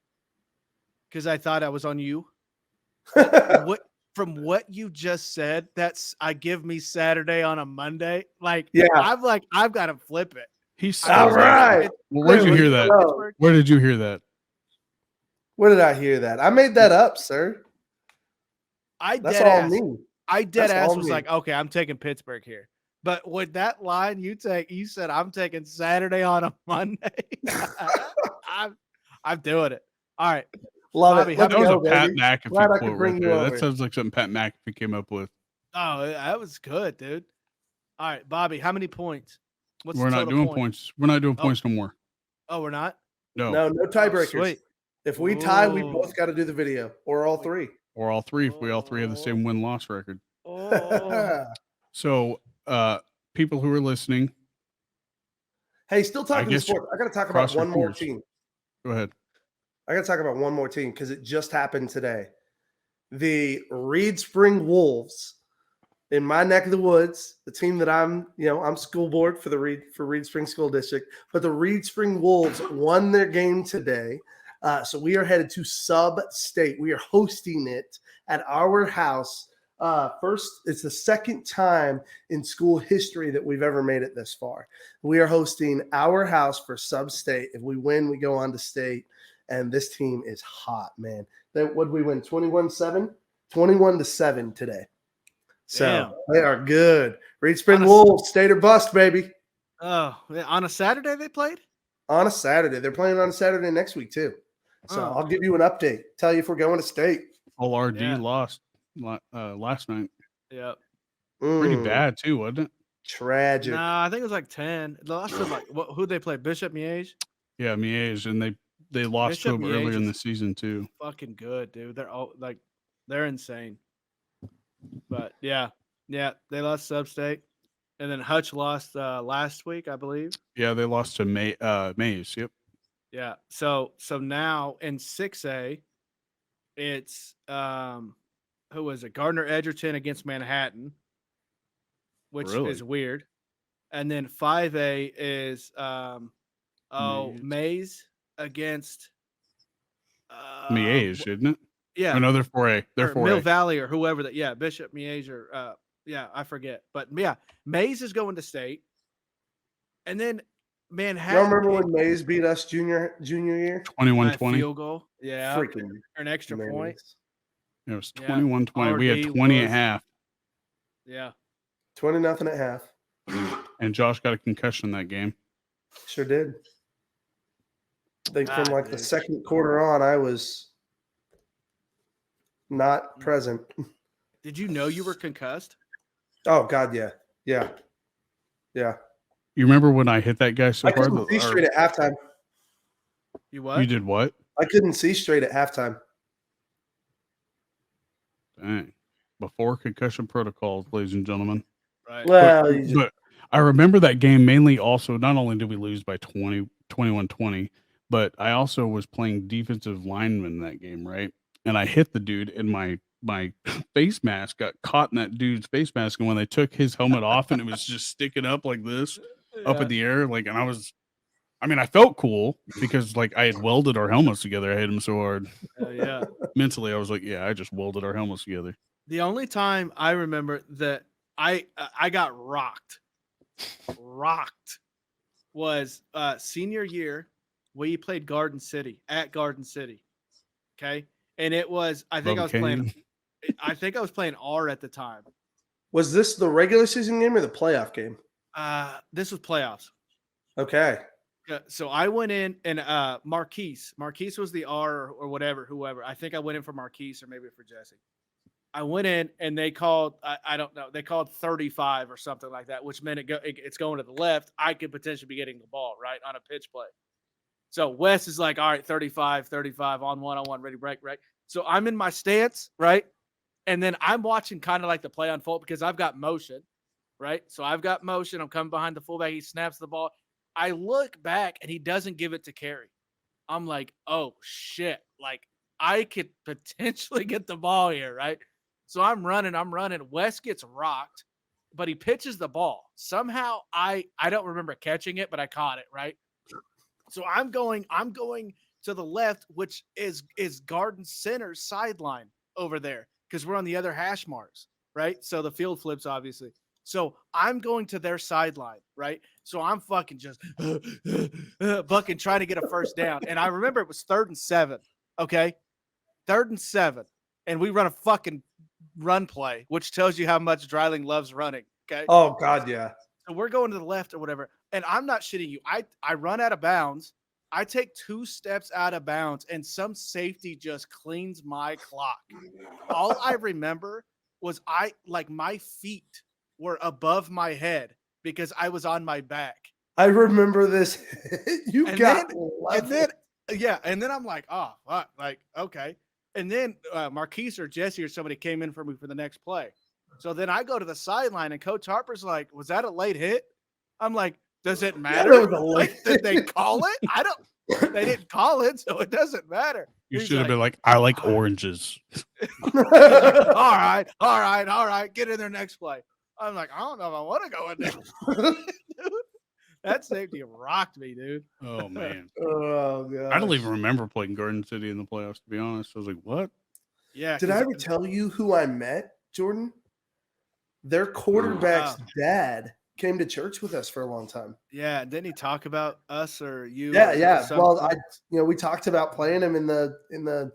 because I thought I was on you. From what you just said, I give me Saturday on a Monday. Like, yeah, I've got to flip it. He's all right. Well, where did you hear that? Where did you hear that? Where did I hear that? I made that up, sir. That's all me. I dead ass was like, okay, I'm taking Pittsburgh here. But with that line you said I'm taking Saturday on a Monday. I'm doing it. All right. Love Bobby, it. That was a Pat McAfee Glad I quote could bring right you there. over. That sounds like something Pat McAfee came up with. Oh, that was good, dude. All right, Bobby, how many points? We're not doing points. We're not doing points no more. Oh, we're not? No tiebreakers. Sweet. If we tie, we both got to do the video, or all three. Or all three, if we all three have the same win-loss record. Oh. So, people who are listening. Hey, still talking sports. I got to talk about one more team. Go ahead. I got to talk about one more team because it just happened today. The Reed Spring Wolves in my neck of the woods, the team that I'm school board for Reed Spring School District, but the Reed Spring Wolves won their game today. So we are headed to Sub-State. We are hosting it at our house. First, it's the second time in school history that we've ever made it this far. We are hosting our house for Sub-State. If we win, we go on to state. And this team is hot, man. What did we win? 21-7? 21-7 today. So Damn. They are good. Reed Spring Wolves, state or bust, baby. Oh, on a Saturday they played? On a Saturday. They're playing on a Saturday next week, too. So I'll give you an update. Tell you if we're going to state. All RD lost last night. Yeah. Pretty bad, too, wasn't it? Tragic. Nah, I think it was like 10. They lost to who'd they play? Bishop Miege? Yeah, Miege, and they lost to him earlier in the season, too. Fucking good, dude. They're all they're insane. But yeah, they lost Sub-State. And then Hutch lost last week, I believe. Yeah, they lost to Mays. Yep. Yeah. So now in 6A, it's who was it? Gardner Edgerton against Manhattan, which is weird. And then 5A is Mays against Miege, isn't it? Yeah. Oh, no, they're 4A. They're 4A. Mill Valley or whoever that. Yeah, Bishop Miege or I forget. But yeah, Mays is going to state. And then Manhattan. Y'all remember when Mays beat us junior year? 21-20. Field goal. Yeah. Freaking or an extra point. It was 21-20. We had 20 at half. Yeah. 20-0 at half. And Josh got a concussion that game. Sure did. I think from the second quarter on, I was not present. Did you know you were concussed? Oh, God, yeah. Yeah. Yeah. You remember when I hit that guy so hard? I couldn't see straight at halftime. You what? You did what? I couldn't see straight at halftime. Dang. Before concussion protocols, ladies and gentlemen. Right. Well, but I remember that game mainly also, not only did we lose by 21-20, but I also was playing defensive lineman in that game, right? And I hit the dude, and my face mask got caught in that dude's face mask. And when they took his helmet off and it was just sticking up like this, up in the air, and I felt cool because I had welded our helmets together. I hit him so hard. Yeah. Mentally, I was like, yeah, I just welded our helmets together. The only time I remember that I got rocked was senior year. We played Garden City. Okay. And it was, I think I was playing R at the time. Was this the regular season game or the playoff game? This was playoffs. Okay. So I went in and Marquise was the R or whoever. I think I went in for Marquise or maybe for Jesse. I went in and they called, I don't know, they called 35 or something like that, which meant it's going to the left. I could potentially be getting the ball, right, on a pitch play. So Wes is like, all right, 35 on one-on-one, ready, break. So I'm in my stance, right? And then I'm watching kind of like the play unfold because I've got motion, right? So I've got motion. I'm coming behind the fullback. He snaps the ball. I look back and he doesn't give it to Carey. I'm like, oh, shit. I could potentially get the ball here, right? So I'm running. Wes gets rocked, but he pitches the ball. Somehow I don't remember catching it, but I caught it, right? So I'm going to the left, which is Garden Center's sideline over there because we're on the other hash marks, right? So the field flips, obviously. So I'm going to their sideline, right? So I'm fucking just bucking, trying to get a first down. And I remember it was 3rd and 7, okay? 3rd and 7. And we run a fucking run play, which tells you how much Dreiling loves running. Okay. Oh God, yeah. So we're going to the left or whatever, and I'm not shitting you. I run out of bounds. I take 2 steps out of bounds, and some safety just cleans my clock. All I remember was my feet were above my head because I was on my back. I remember this. And then I'm like, oh fuck, like okay. And then Marquise or Jesse or somebody came in for me for the next play. So then I go to the sideline and Coach Harper's like, was that a late hit? I'm like, does it matter? Did they call it? They didn't call it, so it doesn't matter. You should have been like, I like oranges. Like, all right. Get in there next play. I'm like, I don't know if I want to go in there. That safety rocked me, dude. Oh man. Oh god. I don't even remember playing Garden City in the playoffs, to be honest. I was like, what? Yeah. Did I ever tell you who I met, Jordan? Their quarterback's dad came to church with us for a long time. Yeah. Didn't he talk about us or you? Yeah. Well, we talked about playing him in the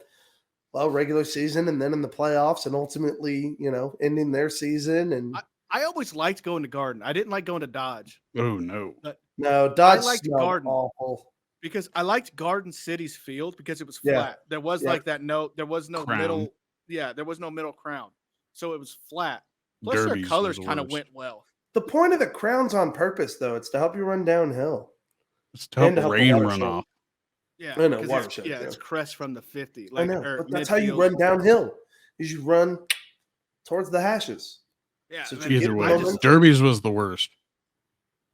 regular season and then in the playoffs and ultimately, ending their season. And I always liked going to Garden. I didn't like going to Dodge. Oh no. No, Dodge I liked Garden awful. because I liked Garden City's field because it was flat. There was there was no crown. Middle. Yeah, there was no middle crown. So it was flat. Plus Derby's their colors was the kind of worst. went well. The point of the crown's on purpose, though. It's to help you run downhill. It's to help to help the rain watershed. run off. Yeah, I know, 'cause watershed, it's crest from the 50. I know, but that's how you run downhill. Is you run towards the hashes. Yeah, So and you Either get way, Derby's was the worst.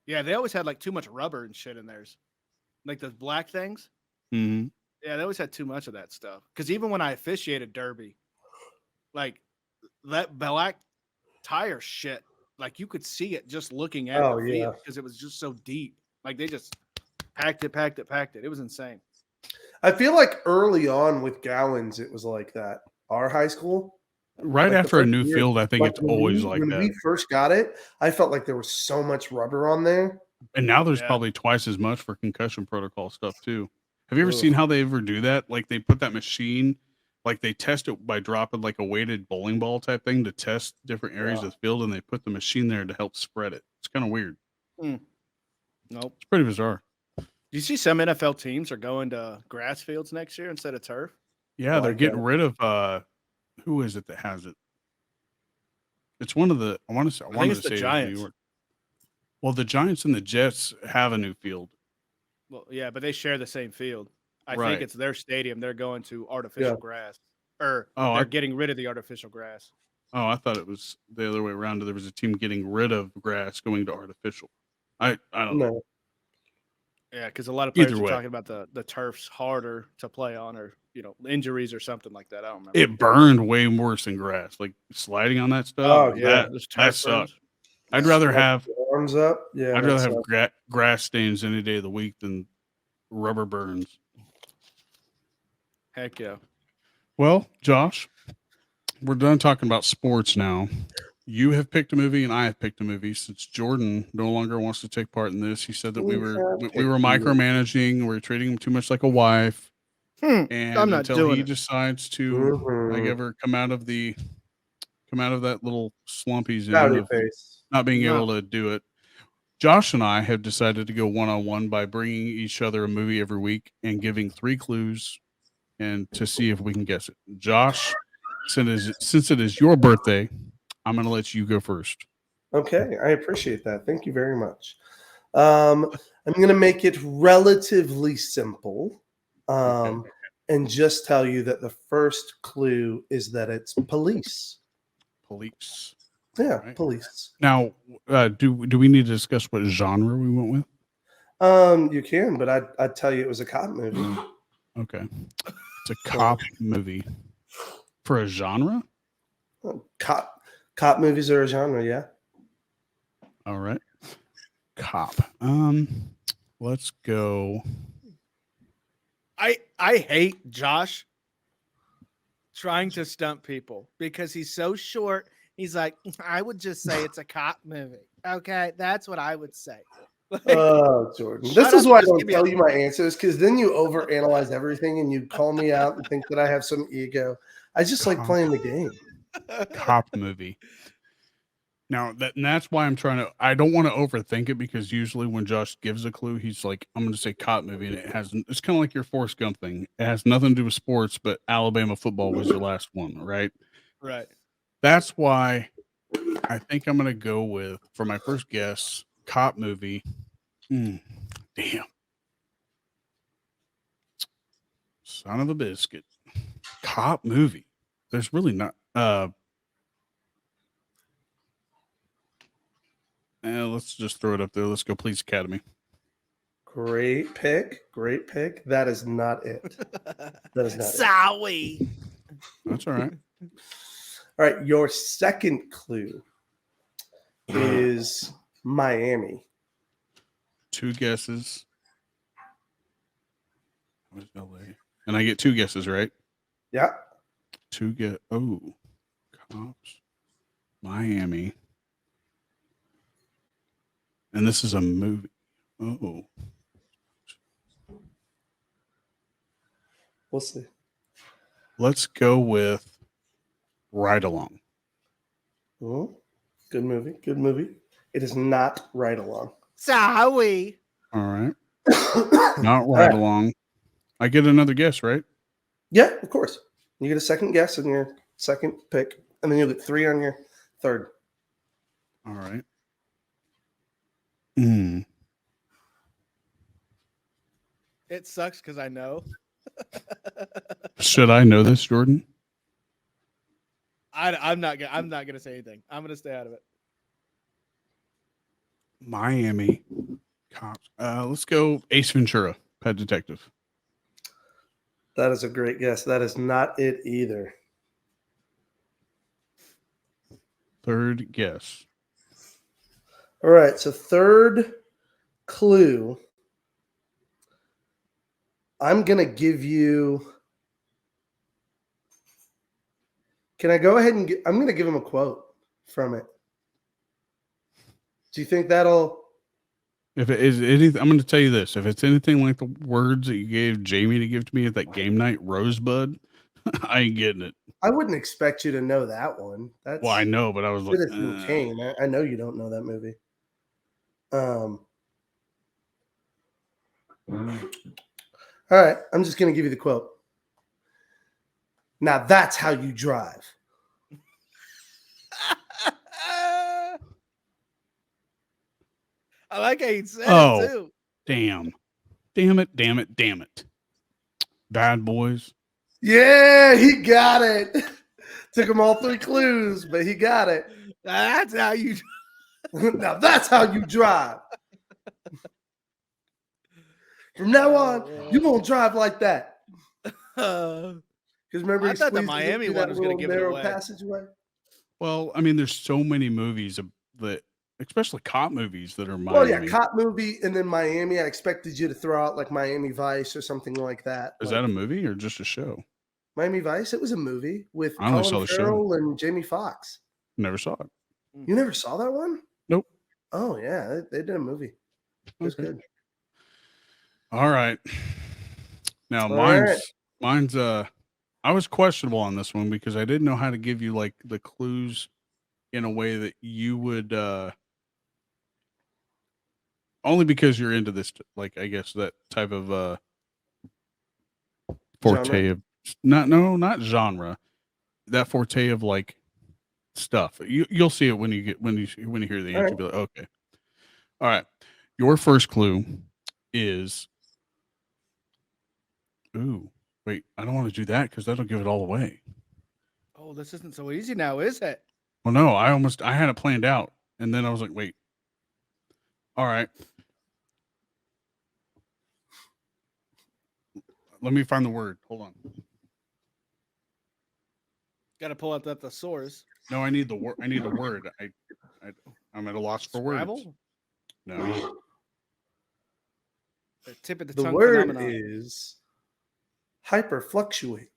yeah, they always had like too much rubber and shit in theirs, like those black things. Mm-hmm. Yeah, they always had too much of that stuff. Because even when I officiated Derby, like that black tire shit, like you could see it just looking at the field because it was just so deep. Like they just packed it. It was insane. I feel like early on with Gowans, it was like that. Our high school. Right like after a new field, I think it's always like when that. we first got it, I felt like there was so much rubber on there. And now there's probably twice as much for concussion protocol stuff too. Have you ever seen how they ever do that? Like they put that machine, like they test it by dropping like a weighted bowling ball type thing to test different areas of the field, and they put the machine there to help spread it. It's kind of weird. Nope. It's pretty bizarre. Do you see some NFL teams are going to grass fields next year instead of turf? Yeah, they're getting rid of who is it that has it? It's one of the I wanted to say the Giants. New York. Well, the Giants and the Jets have a new field. Well, yeah, but they share the same field. I think it's their stadium. They're going to artificial grass, or they're getting rid of the artificial grass. Oh, I thought it was the other way around. There was a team getting rid of grass, going to artificial. I don't know. Yeah, because a lot of players are talking about the turf's harder to play on, or injuries or something like that. I don't remember. It burned way worse than grass. Like sliding on that stuff. Oh yeah, that sucks. I'd rather have arms up. Yeah, I'd rather have grass stains any day of the week than rubber burns. Heck yeah. Well, Josh, we're done talking about sports now. You have picked a movie and I have picked a movie. Since Jordan no longer wants to take part in this, he said that we were micromanaging, we were treating him too much like a wife. And I'm not until doing he it. decides to like ever come out of that little slump he's in of not being able to do it. Josh and I have decided to go one-on-one by bringing each other a movie every week and giving 3 clues and to see if we can guess it. Josh, since it is your birthday, I'm going to let you go first. Okay, I appreciate that. Thank you very much. I'm going to make it relatively simple and just tell you that the first clue is that it's police. Police. Yeah, right. Police. Now, do we need to discuss what genre we went with? You can, but I'd tell you it was a cop movie. Okay. It's a cop movie. For a genre? Cop movies are a genre, yeah. All right. Cop. Let's go. I hate Josh trying to stump people because he's so short. He's like, I would just say it's a cop movie. Okay, that's what I would say. Oh, Jordan. This is why I don't tell you my answers, because then you overanalyze everything and you call me out and think that I have some ego. I just like playing the game. Cop movie. Now that's why I don't want to overthink it, because usually when Josh gives a clue, he's like, I'm going to say cop movie, and it's kind of like your Forrest Gump thing. It has nothing to do with sports, but Alabama football was your last one, right? Right. That's why I think I'm going to go with, for my first guess, cop movie. Damn. Son of a biscuit. Cop movie. There's really not. Let's just throw it up there. Let's go Police Academy. Great pick. Great pick. That is not it. That is not Sorry. That's all right. All right. Your second clue is Miami. 2 guesses. Where's LA? And I get 2 guesses, right? Yeah. 2 cops. Miami. And this is a movie. Oh. We'll see. Let's go with Ride Along. Oh, good movie. Good movie. It is not Ride Along. Sorry. All right. Not Ride Along. I get another guess, right? Yeah, of course. You get a second guess on your second pick, and then you'll get 3 on your third. All right. It sucks because I know. Should I know this, Jordan? I'm not gonna say anything. I'm gonna stay out of it. Miami cops. Let's go Ace Ventura, Pet Detective. That is a great guess. That is not it either. Third guess. All right. So third clue. I'm going to give you. Can I go ahead and I'm going to give him a quote from it. Do you think that'll. If it is anything, I'm going to tell you this. If it's anything like the words that you gave Jamie to give to me at that game night, Rosebud, I ain't getting it. I wouldn't expect you to know that one. That's well, I know, but I was like, Kane. I know you don't know that movie. All right, I'm just going to give you the quote. Now that's how you drive. I like how you said it too. Damn it. Bad Boys. Yeah, he got it. Took him all 3 clues, but he got it. That's how you. Now that's how you drive. From now on, you won't drive like that. Because remember, I thought the Miami one was going to give it away. Passageway. Well, I mean, there's so many movies that, especially cop movies, that are Miami. Well, yeah, cop movie and then Miami. I expected you to throw out like Miami Vice or something like that. Is that a movie or just a show? Miami Vice. It was a movie with Colin Farrell and Jamie Foxx. Never saw it. You never saw that one? Nope. Oh yeah, they did a movie. It was good. All right. Now mine's I was questionable on this one because I didn't know how to give you like the clues in a way that you would only because you're into this, like, I guess that type of forte of not genre, that forte of like stuff. You'll see it when you hear the answer. Be like, okay. All right. Your first clue is wait, I don't want to do that because that'll give it all away. Oh, this isn't so easy now, is it? Well, no, I had it planned out, and then I was like, wait. All right. Let me find the word. Hold on. Got to pull out the thesaurus. No, I need the word. I need the word. I'm at a loss for words. No. The tip of the tongue. The word phenomenon is hyperfluctuate.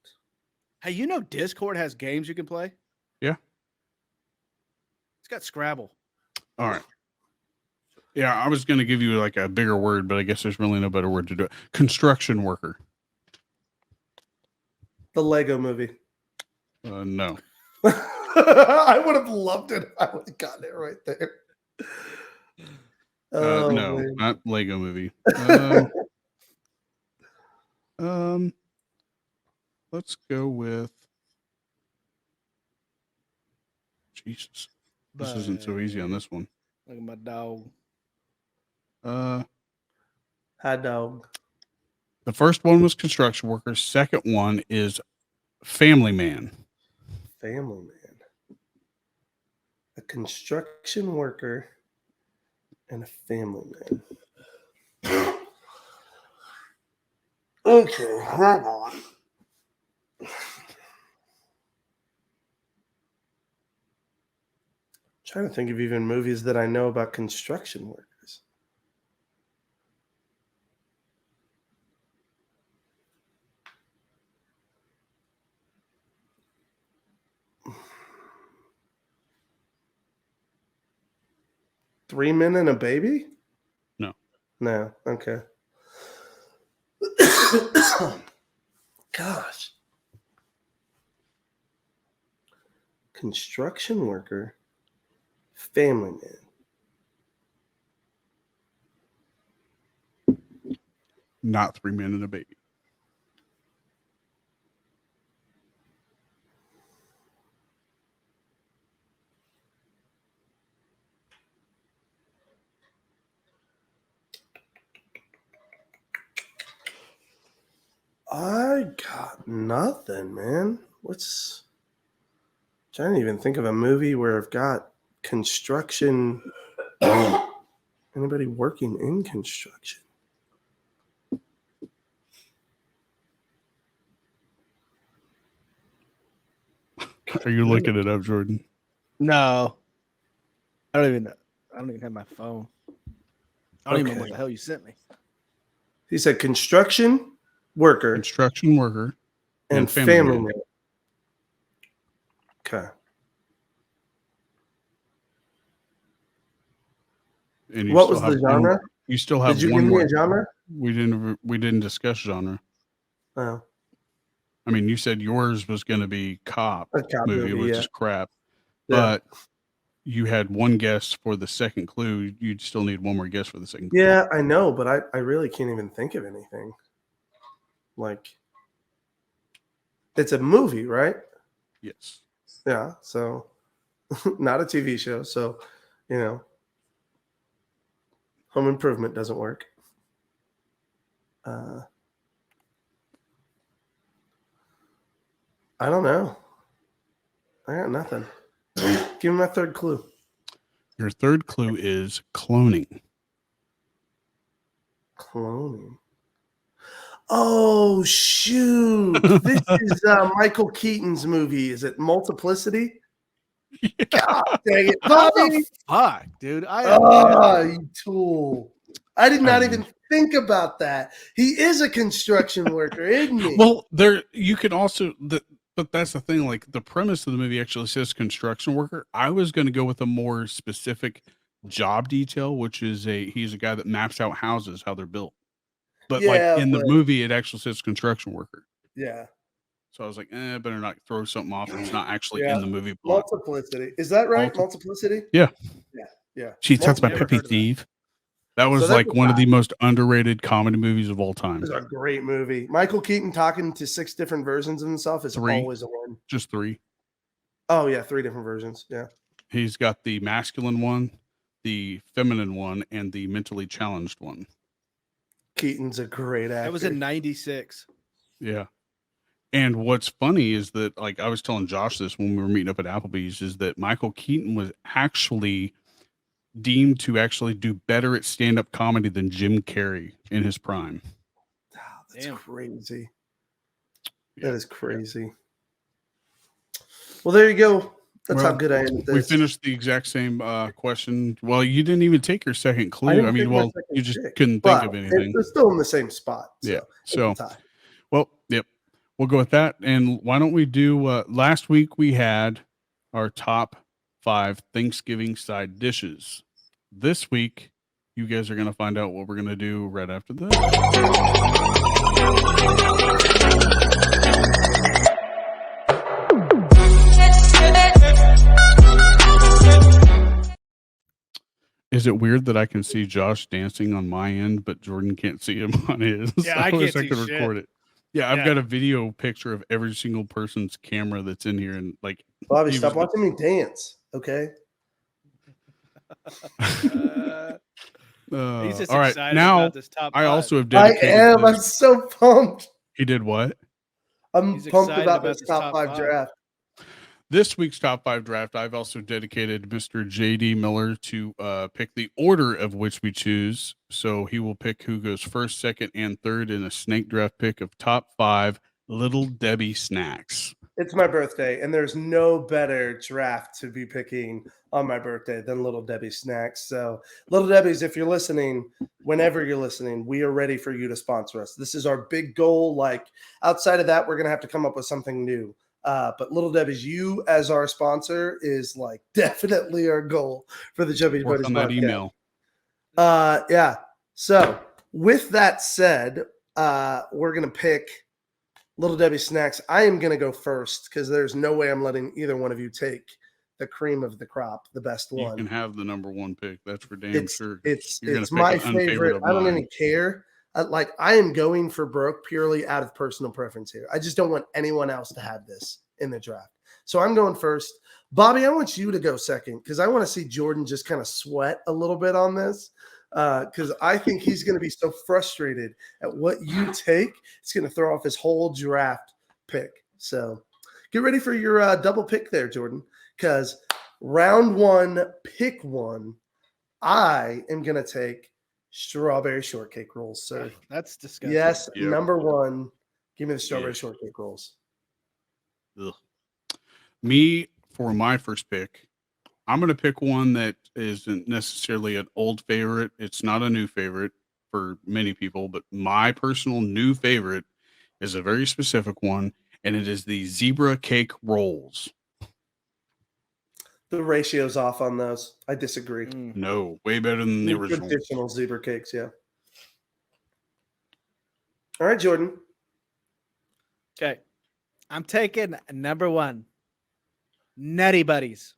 Hey, you know Discord has games you can play? Yeah. It's got Scrabble. All right. Yeah, I was going to give you like a bigger word, but I guess there's really no better word to do it. Construction worker. The Lego movie. No. I would have loved it. I would have gotten it right there. No, man. not Lego Movie. Let's go with Jesus. This isn't so easy on this one. Look at my dog. Hi, dog. The first one was Construction Worker. Second one is Family Man. Family Man. A construction worker and a family man. Okay, hold on. Trying to think of even movies that I know about construction workers. Three Men and a Baby? No. Okay. Gosh. Construction worker, family man. Not 3 Men and a Baby. I got nothing, man. Trying to even think of a movie where I've got construction. Anybody working in construction? Are you looking it up, Jordan? No. I don't even have my phone. I don't even know what the hell you sent me. He said construction worker. Construction worker. And family man. Okay. And what was the genre? You still have Did you one give me more a genre? We didn't discuss genre. Oh. I mean, you said yours was going to be a cop movie, which is crap. Yeah. But you had one guess for the second clue. You'd still need one more guess for the second clue. Yeah, I know, but I really can't even think of anything. Like, it's a movie, right? Yes. Yeah, so not a TV show. So, Home Improvement doesn't work. I don't know. I got nothing. Give me my third clue. Your third clue is cloning. Cloning. Oh, shoot. This is Michael Keaton's movie. Is it Multiplicity? Yeah. God dang it, How Bobby. the fuck, dude? You tool. I did not even think about that. He is a construction worker, isn't he? Well, you can also but that's the thing. Like, the premise of the movie actually says construction worker. I was going to go with a more specific job detail, which is he's a guy that maps out houses, how they're built. But the movie, it actually says construction worker. Yeah. So I was like, better not throw something off that's not actually in the movie plot. Multiplicity. Is that right? Multiplicity? Yeah. Yeah. Jeez, that's my Peppy Thief. That was one of the most underrated comedy movies of all time. It's a great movie. Michael Keaton talking to 6 different versions of himself is always a win. Just 3. Oh, yeah. 3 different versions. Yeah. He's got the masculine one, the feminine one, and the mentally challenged one. Keaton's a great actor. That was in 96. Yeah. And what's funny is that, like, I was telling Josh this when we were meeting up at Applebee's, is that Michael Keaton was actually deemed to actually do better at stand-up comedy than Jim Carrey in his prime. Oh, that's crazy. Yeah. That is crazy. Well, there you go. That's how good I am at this. We finished the exact same question. Well, you didn't even take your second clue. You just couldn't think of anything. It's still in the same spot. So yeah. So, well, yep. We'll go with that. And why don't we do, last week we had our top 5 Thanksgiving side dishes. This week, you guys are going to find out what we're going to do right after this. Is it weird that I can see Josh dancing on my end, but Jordan can't see him on his? Yeah, I wish can't I could see record shit. it. Yeah, I've got a video picture of every single person's camera that's in here, and like, Bobby, stop watching me dance, okay? He's just all right, excited now about this top I 5. also have I dedicated. am. I'm so pumped. He did what? I'm pumped about this top 5 draft. This week's top 5 draft, I've also dedicated Mr. JD Miller to pick the order of which we choose. So he will pick who goes first, second, and third in a snake draft pick of top 5 Little Debbie snacks. It's my birthday, and there's no better draft to be picking on my birthday than Little Debbie snacks. So, Little Debbie's, if you're listening, whenever you're listening, we are ready for you to sponsor us. This is our big goal. Like, outside of that, we're going to have to come up with something new. But Little Debbie's, you as our sponsor is like definitely our goal for the Chubby Buddies on that podcast. Email. Yeah. So, with that said, we're going to pick Little Debbie snacks. I am going to go first because there's no way I'm letting either one of you take the cream of the crop, the best one. You can have the number 1 pick. That's for damn sure. It's my favorite. I don't even care. I am going for broke purely out of personal preference here. I just don't want anyone else to have this in the draft. So I'm going first. Bobby, I want you to go second because I want to see Jordan just kind of sweat a little bit on this. Because I think he's going to be so frustrated at what you take. It's going to throw off his whole draft pick. So get ready for your double pick there, Jordan, because round 1, pick 1, I am going to take strawberry shortcake rolls, sir. That's disgusting. Yes, yep. Number 1, give me the strawberry shortcake rolls. Ugh. Me, for my first pick, I'm going to pick one that isn't necessarily an old favorite. It's not a new favorite for many people, but my personal new favorite is a very specific one, and it is the zebra cake rolls. The ratio's off on those. I disagree. No, way better than the original. Traditional zebra cakes, yeah. All right, Jordan. Okay. I'm taking number 1, Nutty Buddies.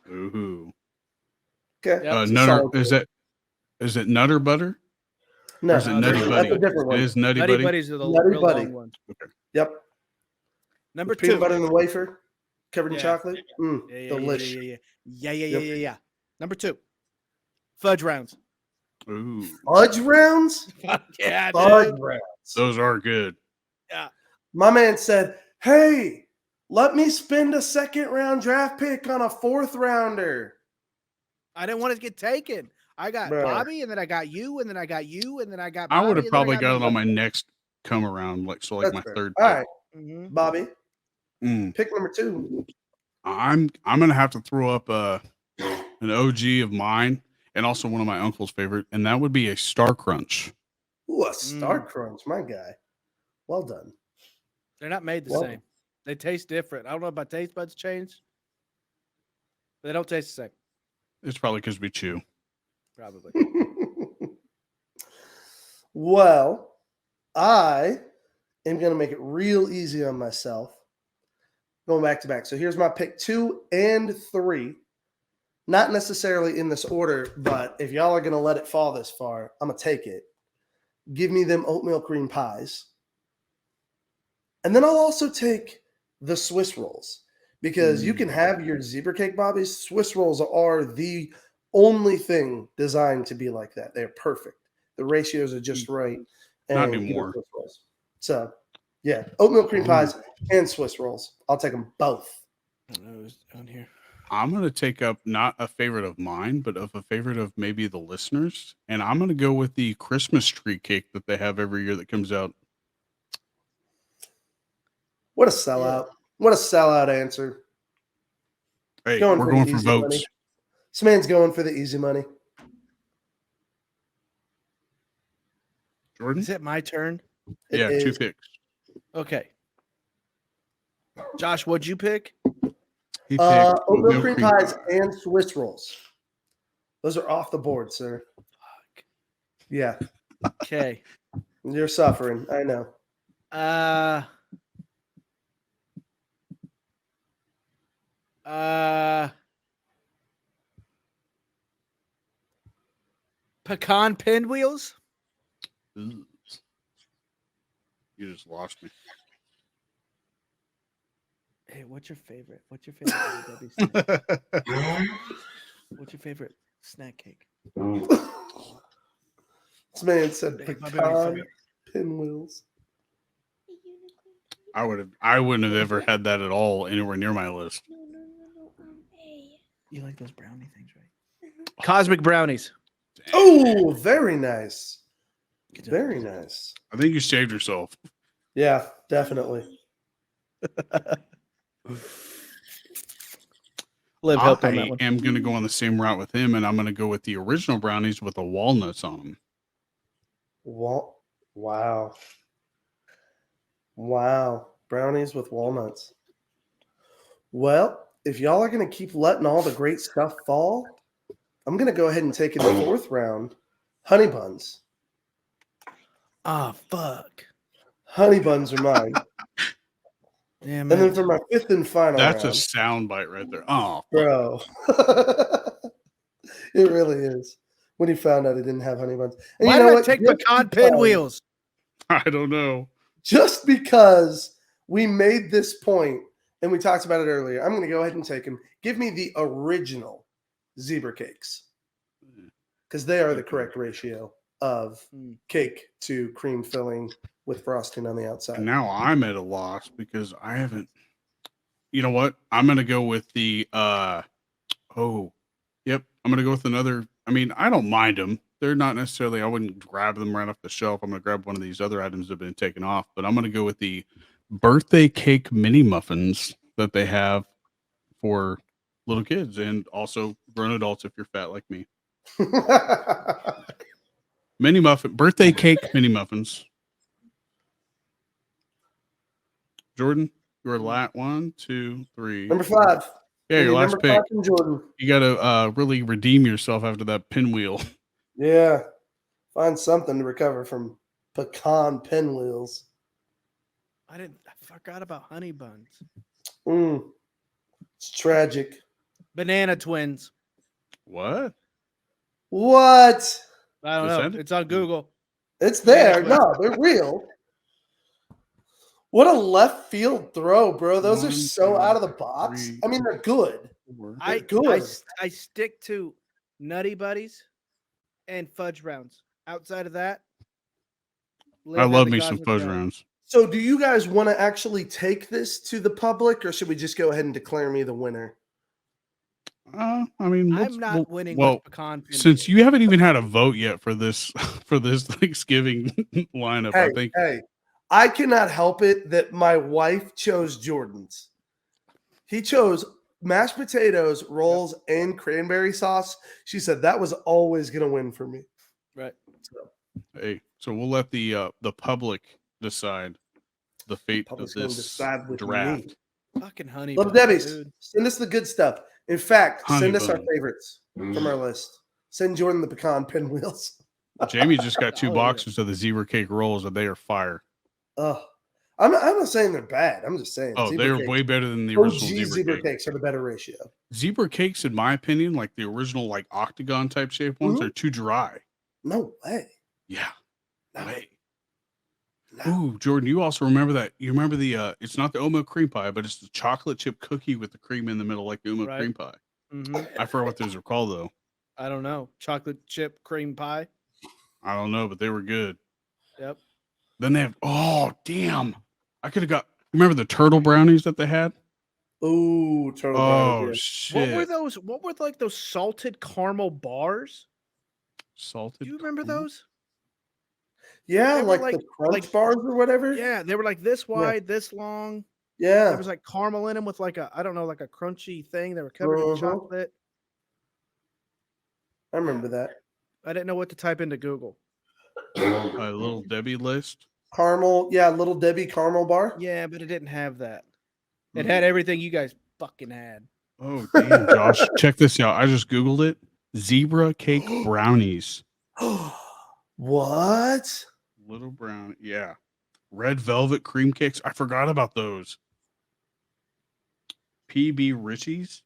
Ooh. Okay. Nutter, is it Nutter Butter? No, is it Nutty Buddy? That's a different one. It is Nutty Buddies are the real long ones. Okay. Yep. Number 2. Peanut butter in the wafer, covered in chocolate. Delicious. Yeah. Number 2. Fudge rounds. Ooh. Fudge rounds? Yeah, Fudge rounds. Those are good. Yeah. My man said, hey, let me spend a 2nd round draft pick on a 4th rounder. I didn't want it to get taken. I got Bobby, and then I got you, and then I got you, and then I got Bobby, I would have probably got it on my next come around, like my third pick. All right. Bobby, pick number 2. I'm gonna have to throw up an OG of mine and also one of my uncle's favorite, and that would be a Star Crunch. Ooh, a Star Crunch, my guy. Well done. They're not made the same. They taste different. I don't know if my taste buds changed, but they don't taste the same. It's probably because we chew. Probably. Well, I am going to make it real easy on myself. Going back to back. So here's my pick 2 and 3. Not necessarily in this order, but if y'all are going to let it fall this far, I'm going to take it. Give me them oatmeal cream pies. And then I'll also take the Swiss rolls because you can have your zebra cake, Bobby's. Swiss rolls are the only thing designed to be like that. They're perfect. The ratios are just right. Not anymore. So, yeah, oatmeal cream pies and Swiss rolls. I'll take them both. On here. I'm going to take up not a favorite of mine, but of a favorite of maybe the listeners. And I'm going to go with the Christmas tree cake that they have every year that comes out. What a sellout. What a sellout answer. Hey, we're going for votes. Money. This man's going for the easy money. Jordan? Is it my turn? Yeah, 2 picks. Okay. Josh, what'd you pick? He picked oatmeal cream pies and Swiss rolls. Those are off the board, sir. Fuck. Yeah. Okay. You're suffering. I know. Pecan pinwheels? You just lost me. Hey, what's your favorite? What's your favorite Debbie snack? What's your favorite snack cake? This man said pecan pinwheels. I wouldn't have ever had that at all anywhere near my list. No. You like those brownie things, right? Cosmic brownies. Oh, very nice. Very nice. I think you saved yourself. Yeah, definitely. Liv helped on that I one. am going to go on the same route with him, and I'm going to go with the original brownies with the walnuts on them. Wow. Brownies with walnuts. Well, if y'all are going to keep letting all the great stuff fall, I'm going to go ahead and take in the fourth round, honey buns. Ah, fuck. Honey buns are mine. Damn and then for my fifth and final That's round, a sound bite right there. Oh, bro. It really is. When he found out he didn't have honey buns. And why you know did I what? take pecan pinwheels? I don't know. Just because we made this point and we talked about it earlier, I'm going to go ahead and take him. Give me the original zebra cakes because they are the correct ratio of cake to cream filling with frosting on the outside. And now I'm at a loss because I haven't. You know what? I'm going to go with the. I'm going to go with another. I mean, I don't mind them. They're not necessarily. I wouldn't grab them right off the shelf. I'm going to grab one of these other items that have been taken off, but I'm going to go with the birthday cake mini muffins that they have for little kids and also grown adults if you're fat like me. Birthday cake mini muffins. Jordan, your lat 1, 2, 3. Number 5. Yeah, your last pick. Jordan. You got to really redeem yourself after that pinwheel. Yeah. Find something to recover from pecan pinwheels. I forgot about honey buns. It's tragic. Banana twins. What? I don't know. It's on Google. It's there. No, they're real. What a left field throw, bro. Those are so out of the box. I mean, they're good. They're good. I stick to Nutty Buddies and fudge rounds. Outside of that, I love me some fudge rounds. So do you guys want to actually take this to the public, or should we just go ahead and declare me the winner? I mean, I'm not winning with pecan pinwheels. Since you haven't even had a vote yet for this Thanksgiving lineup, I think. Hey, I cannot help it that my wife chose Jordan's. He chose mashed potatoes, rolls, and cranberry sauce. She said that was always going to win for me. Right. So we'll let the public decide the fate of this draft. Me. Fucking honey. Love Debbie's. Dude. Send us the good stuff. In fact, send us our favorites from our list. Send Jordan the pecan pinwheels. Jamie just got 2 boxes of the zebra cake rolls, and they are fire. I'm not saying they're bad. I'm just saying. They're way better than the original zebra cakes are the better ratio. Zebra cakes, in my opinion, like the original like octagon type shape ones, are too dry. No way. Yeah. No way. No. Ooh, Jordan, you also remember that? You remember the it's not the oat milk cream pie, but it's the chocolate chip cookie with the cream in the middle, like the oat milk cream pie. Mm-hmm. I forgot what those are called though. I don't know. Chocolate chip cream pie. I don't know, but they were good. Yep. Then they have I could have got. Remember the turtle brownies that they had? Ooh, turtle brownies. Oh shit! What were those? What were like those salted caramel bars? Salted. Do you remember those? Yeah, like the crunch bars or whatever. Yeah, they were like this wide, this long. Yeah, there was like caramel in them with like a like a crunchy thing. They were covered in chocolate. I remember that. I didn't know what to type into Google. A Little Debbie list. Caramel, Little Debbie caramel bar. Yeah, but it didn't have that. It had everything you guys fucking had. Oh damn, Josh! Check this out. I just Googled it. Zebra cake brownies. What? Little brown, yeah. Red velvet cream cakes. I forgot about those. PB Richie's.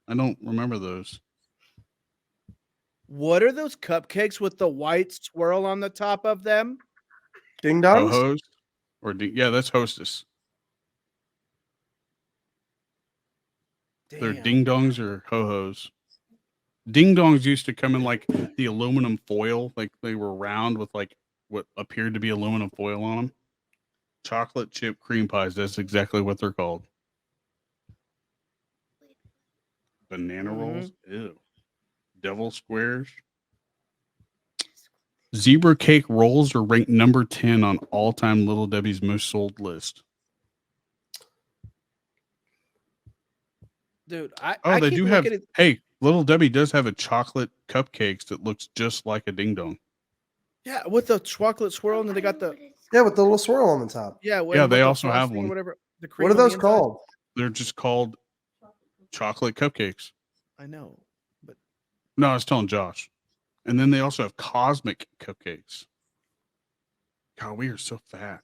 I don't remember those. What are those cupcakes with the white swirl on the top of them? Ding dongs? Ho-hos? Yeah, that's Hostess. Damn. They're ding dongs or ho-hos. Ding dongs used to come in like the aluminum foil, like they were round with like what appeared to be aluminum foil on them. Chocolate chip cream pies. That's exactly what they're called. Banana rolls. Ew. Devil squares. Zebra cake rolls are ranked number 10 on all-time Little Debbie's most sold list. Dude, they do have. Hey, Little Debbie does have a chocolate cupcakes that looks just like a ding dong. Yeah, with the chocolate swirl, and then they got the with the little swirl on the top. Yeah, they also have one. Whatever. What are those called? They're just called chocolate cupcakes. I know, but no, I was telling Josh. And then they also have cosmic cupcakes. God, we are so fat.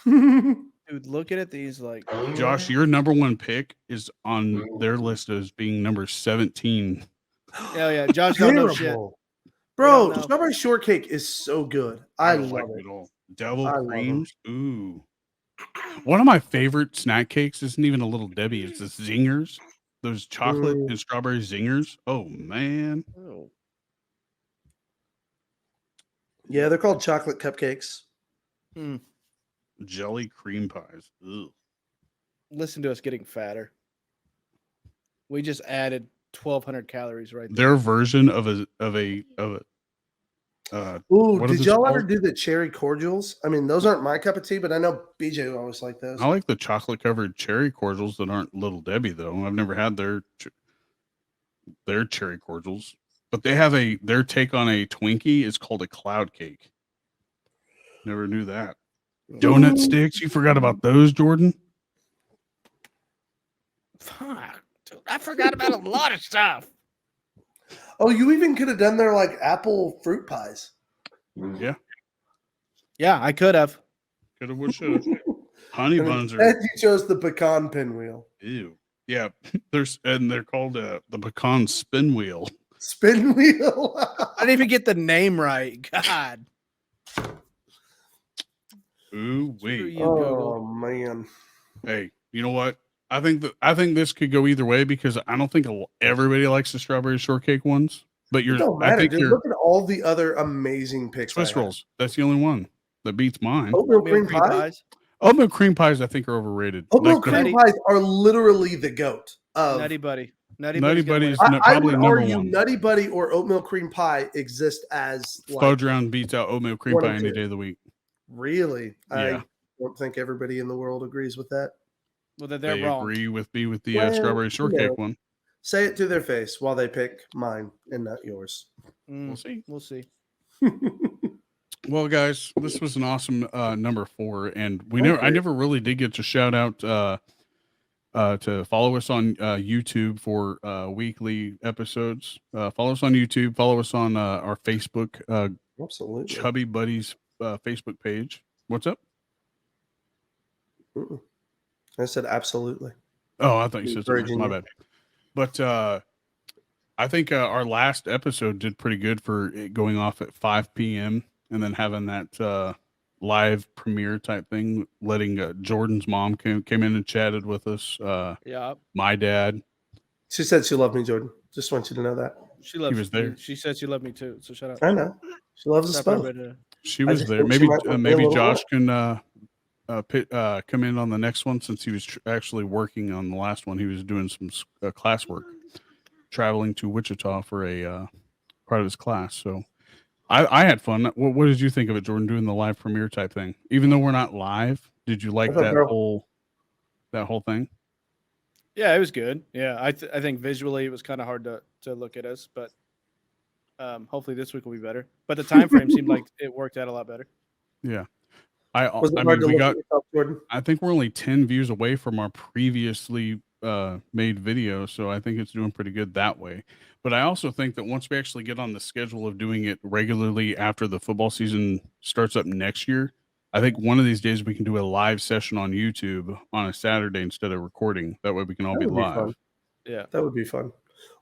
Dude, looking at these like Josh, your number one pick is on their list as being number 17. Yeah, Josh don't know shit. Bro, strawberry shortcake is so good. I love like it all. Devil creams. Ooh. One of my favorite snack cakes isn't even a Little Debbie. It's the Zingers. Those chocolate and strawberry Zingers. Oh, man. Oh. Yeah, they're called chocolate cupcakes. Jelly cream pies. Ugh. Listen to us getting fatter. We just added 1,200 calories right there. Their version of a did y'all ever do the cherry cordials? I mean, those aren't my cup of tea, but I know BJ always like those. I like the chocolate covered cherry cordials that aren't Little Debbie though. I've never had their cherry cordials, but they have their take on a Twinkie is called a cloud cake. Never knew that. Donut sticks. You forgot about those, Jordan? Fuck. Dude, I forgot about a lot of stuff. Oh, you even could have done their like apple fruit pies. Yeah. Yeah, I could have. Could have, would, should have. Honey buns are. You chose the pecan pinwheel. Ew. Yeah. They're called the pecan spin wheel. Spin wheel. I didn't even get the name right. God. Ooh, wait. Oh man. Hey, you know what? I think this could go either way because I don't think everybody likes the strawberry shortcake ones. But I think look at all the other amazing picks. Swiss rolls. That's the only one that beats mine. Oatmeal cream pies. Oatmeal cream pies, I think, are overrated. Oatmeal cream pies are literally the goat. Nutty Buddy. Nutty Buddy is probably number one. Nutty Buddy or oatmeal cream pie exist as fudge round beats out oatmeal cream pie any day of the week. Really? Yeah. I don't think everybody in the world agrees with that. Well, they're wrong. Agree with me with the strawberry shortcake one. Say it to their face while they pick mine and not yours. We'll see. We'll see. Well, guys, this was an awesome number 4, and I never really did get to shout out to follow us on YouTube for weekly episodes. Follow us on YouTube. Follow us on our Facebook. Absolutely. Chubby Buddies Facebook page. What's up? I said absolutely. Oh, I thought you said something. My bad. But I think our last episode did pretty good for it going off at 5 p.m. and then having that live premiere type thing, letting Jordan's mom came in and chatted with us. Yeah. My dad. She said she loved me, Jordan. Just want you to know that. She loves he was there. She said she loved me too. So shut up. I know. She loves us both. She was there. Maybe Josh can come in on the next one since he was actually working on the last one. He was doing some classwork, traveling to Wichita for a part of his class. So I had fun. What did you think of it, Jordan, doing the live premiere type thing? Even though we're not live, did you like that whole thing? Yeah, it was good. Yeah, I think visually it was kind of hard to look at us, but hopefully this week will be better. But the time frame seemed like it worked out a lot better. Yeah. I think we're only 10 views away from our previously made video, so I think it's doing pretty good that way. But I also think that once we actually get on the schedule of doing it regularly after the football season starts up next year, I think one of these days we can do a live session on YouTube on a Saturday instead of recording. That way we can all be live. Yeah, that would be fun.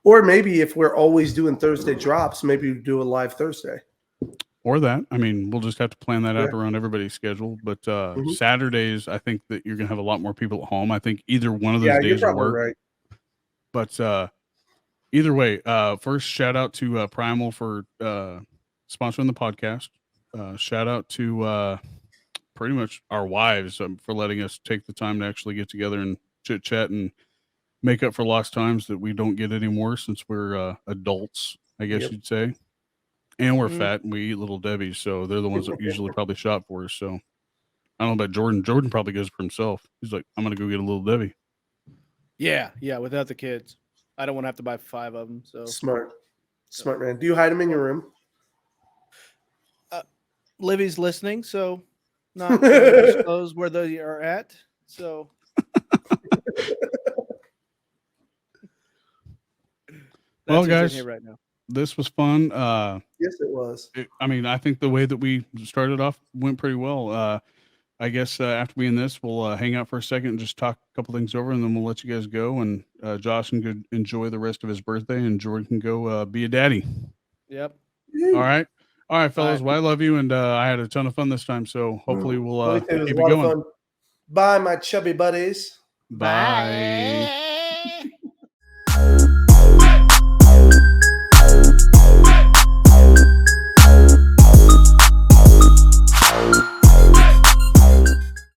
Or maybe if we're always doing Thursday drops, maybe we do a live Thursday. Or that. I mean, we'll just have to plan that out around everybody's schedule. But Saturdays, I think that you're going to have a lot more people at home. I think either one of those days will work. Right. But either way, first, shout out to Primal for sponsoring the podcast. Shout out to pretty much our wives for letting us take the time to actually get together and chit-chat and make up for lost times that we don't get anymore since we're adults, I guess you'd say. And we're fat and we eat Little Debbie's, so they're the ones that usually probably shop for us. So I don't know about Jordan. Jordan probably goes for himself. He's like, I'm going to go get a Little Debbie. Yeah, without the kids. I don't want to have to buy 5 of them. So Smart man. Do you hide them in your room? Livy's listening, so not going to disclose where they are at. So well, guys, here right now. This was fun. Yes, it was. I think the way that we started off went pretty well. I guess after we end this, we'll hang out for a second and just talk a couple things over, and then we'll let you guys go. And Josh can go enjoy the rest of his birthday, and Jordan can go be a daddy. Yep. All right, fellas. Well, I love you, and I had a ton of fun this time. So hopefully we'll keep it going. Bye, my chubby buddies. Bye.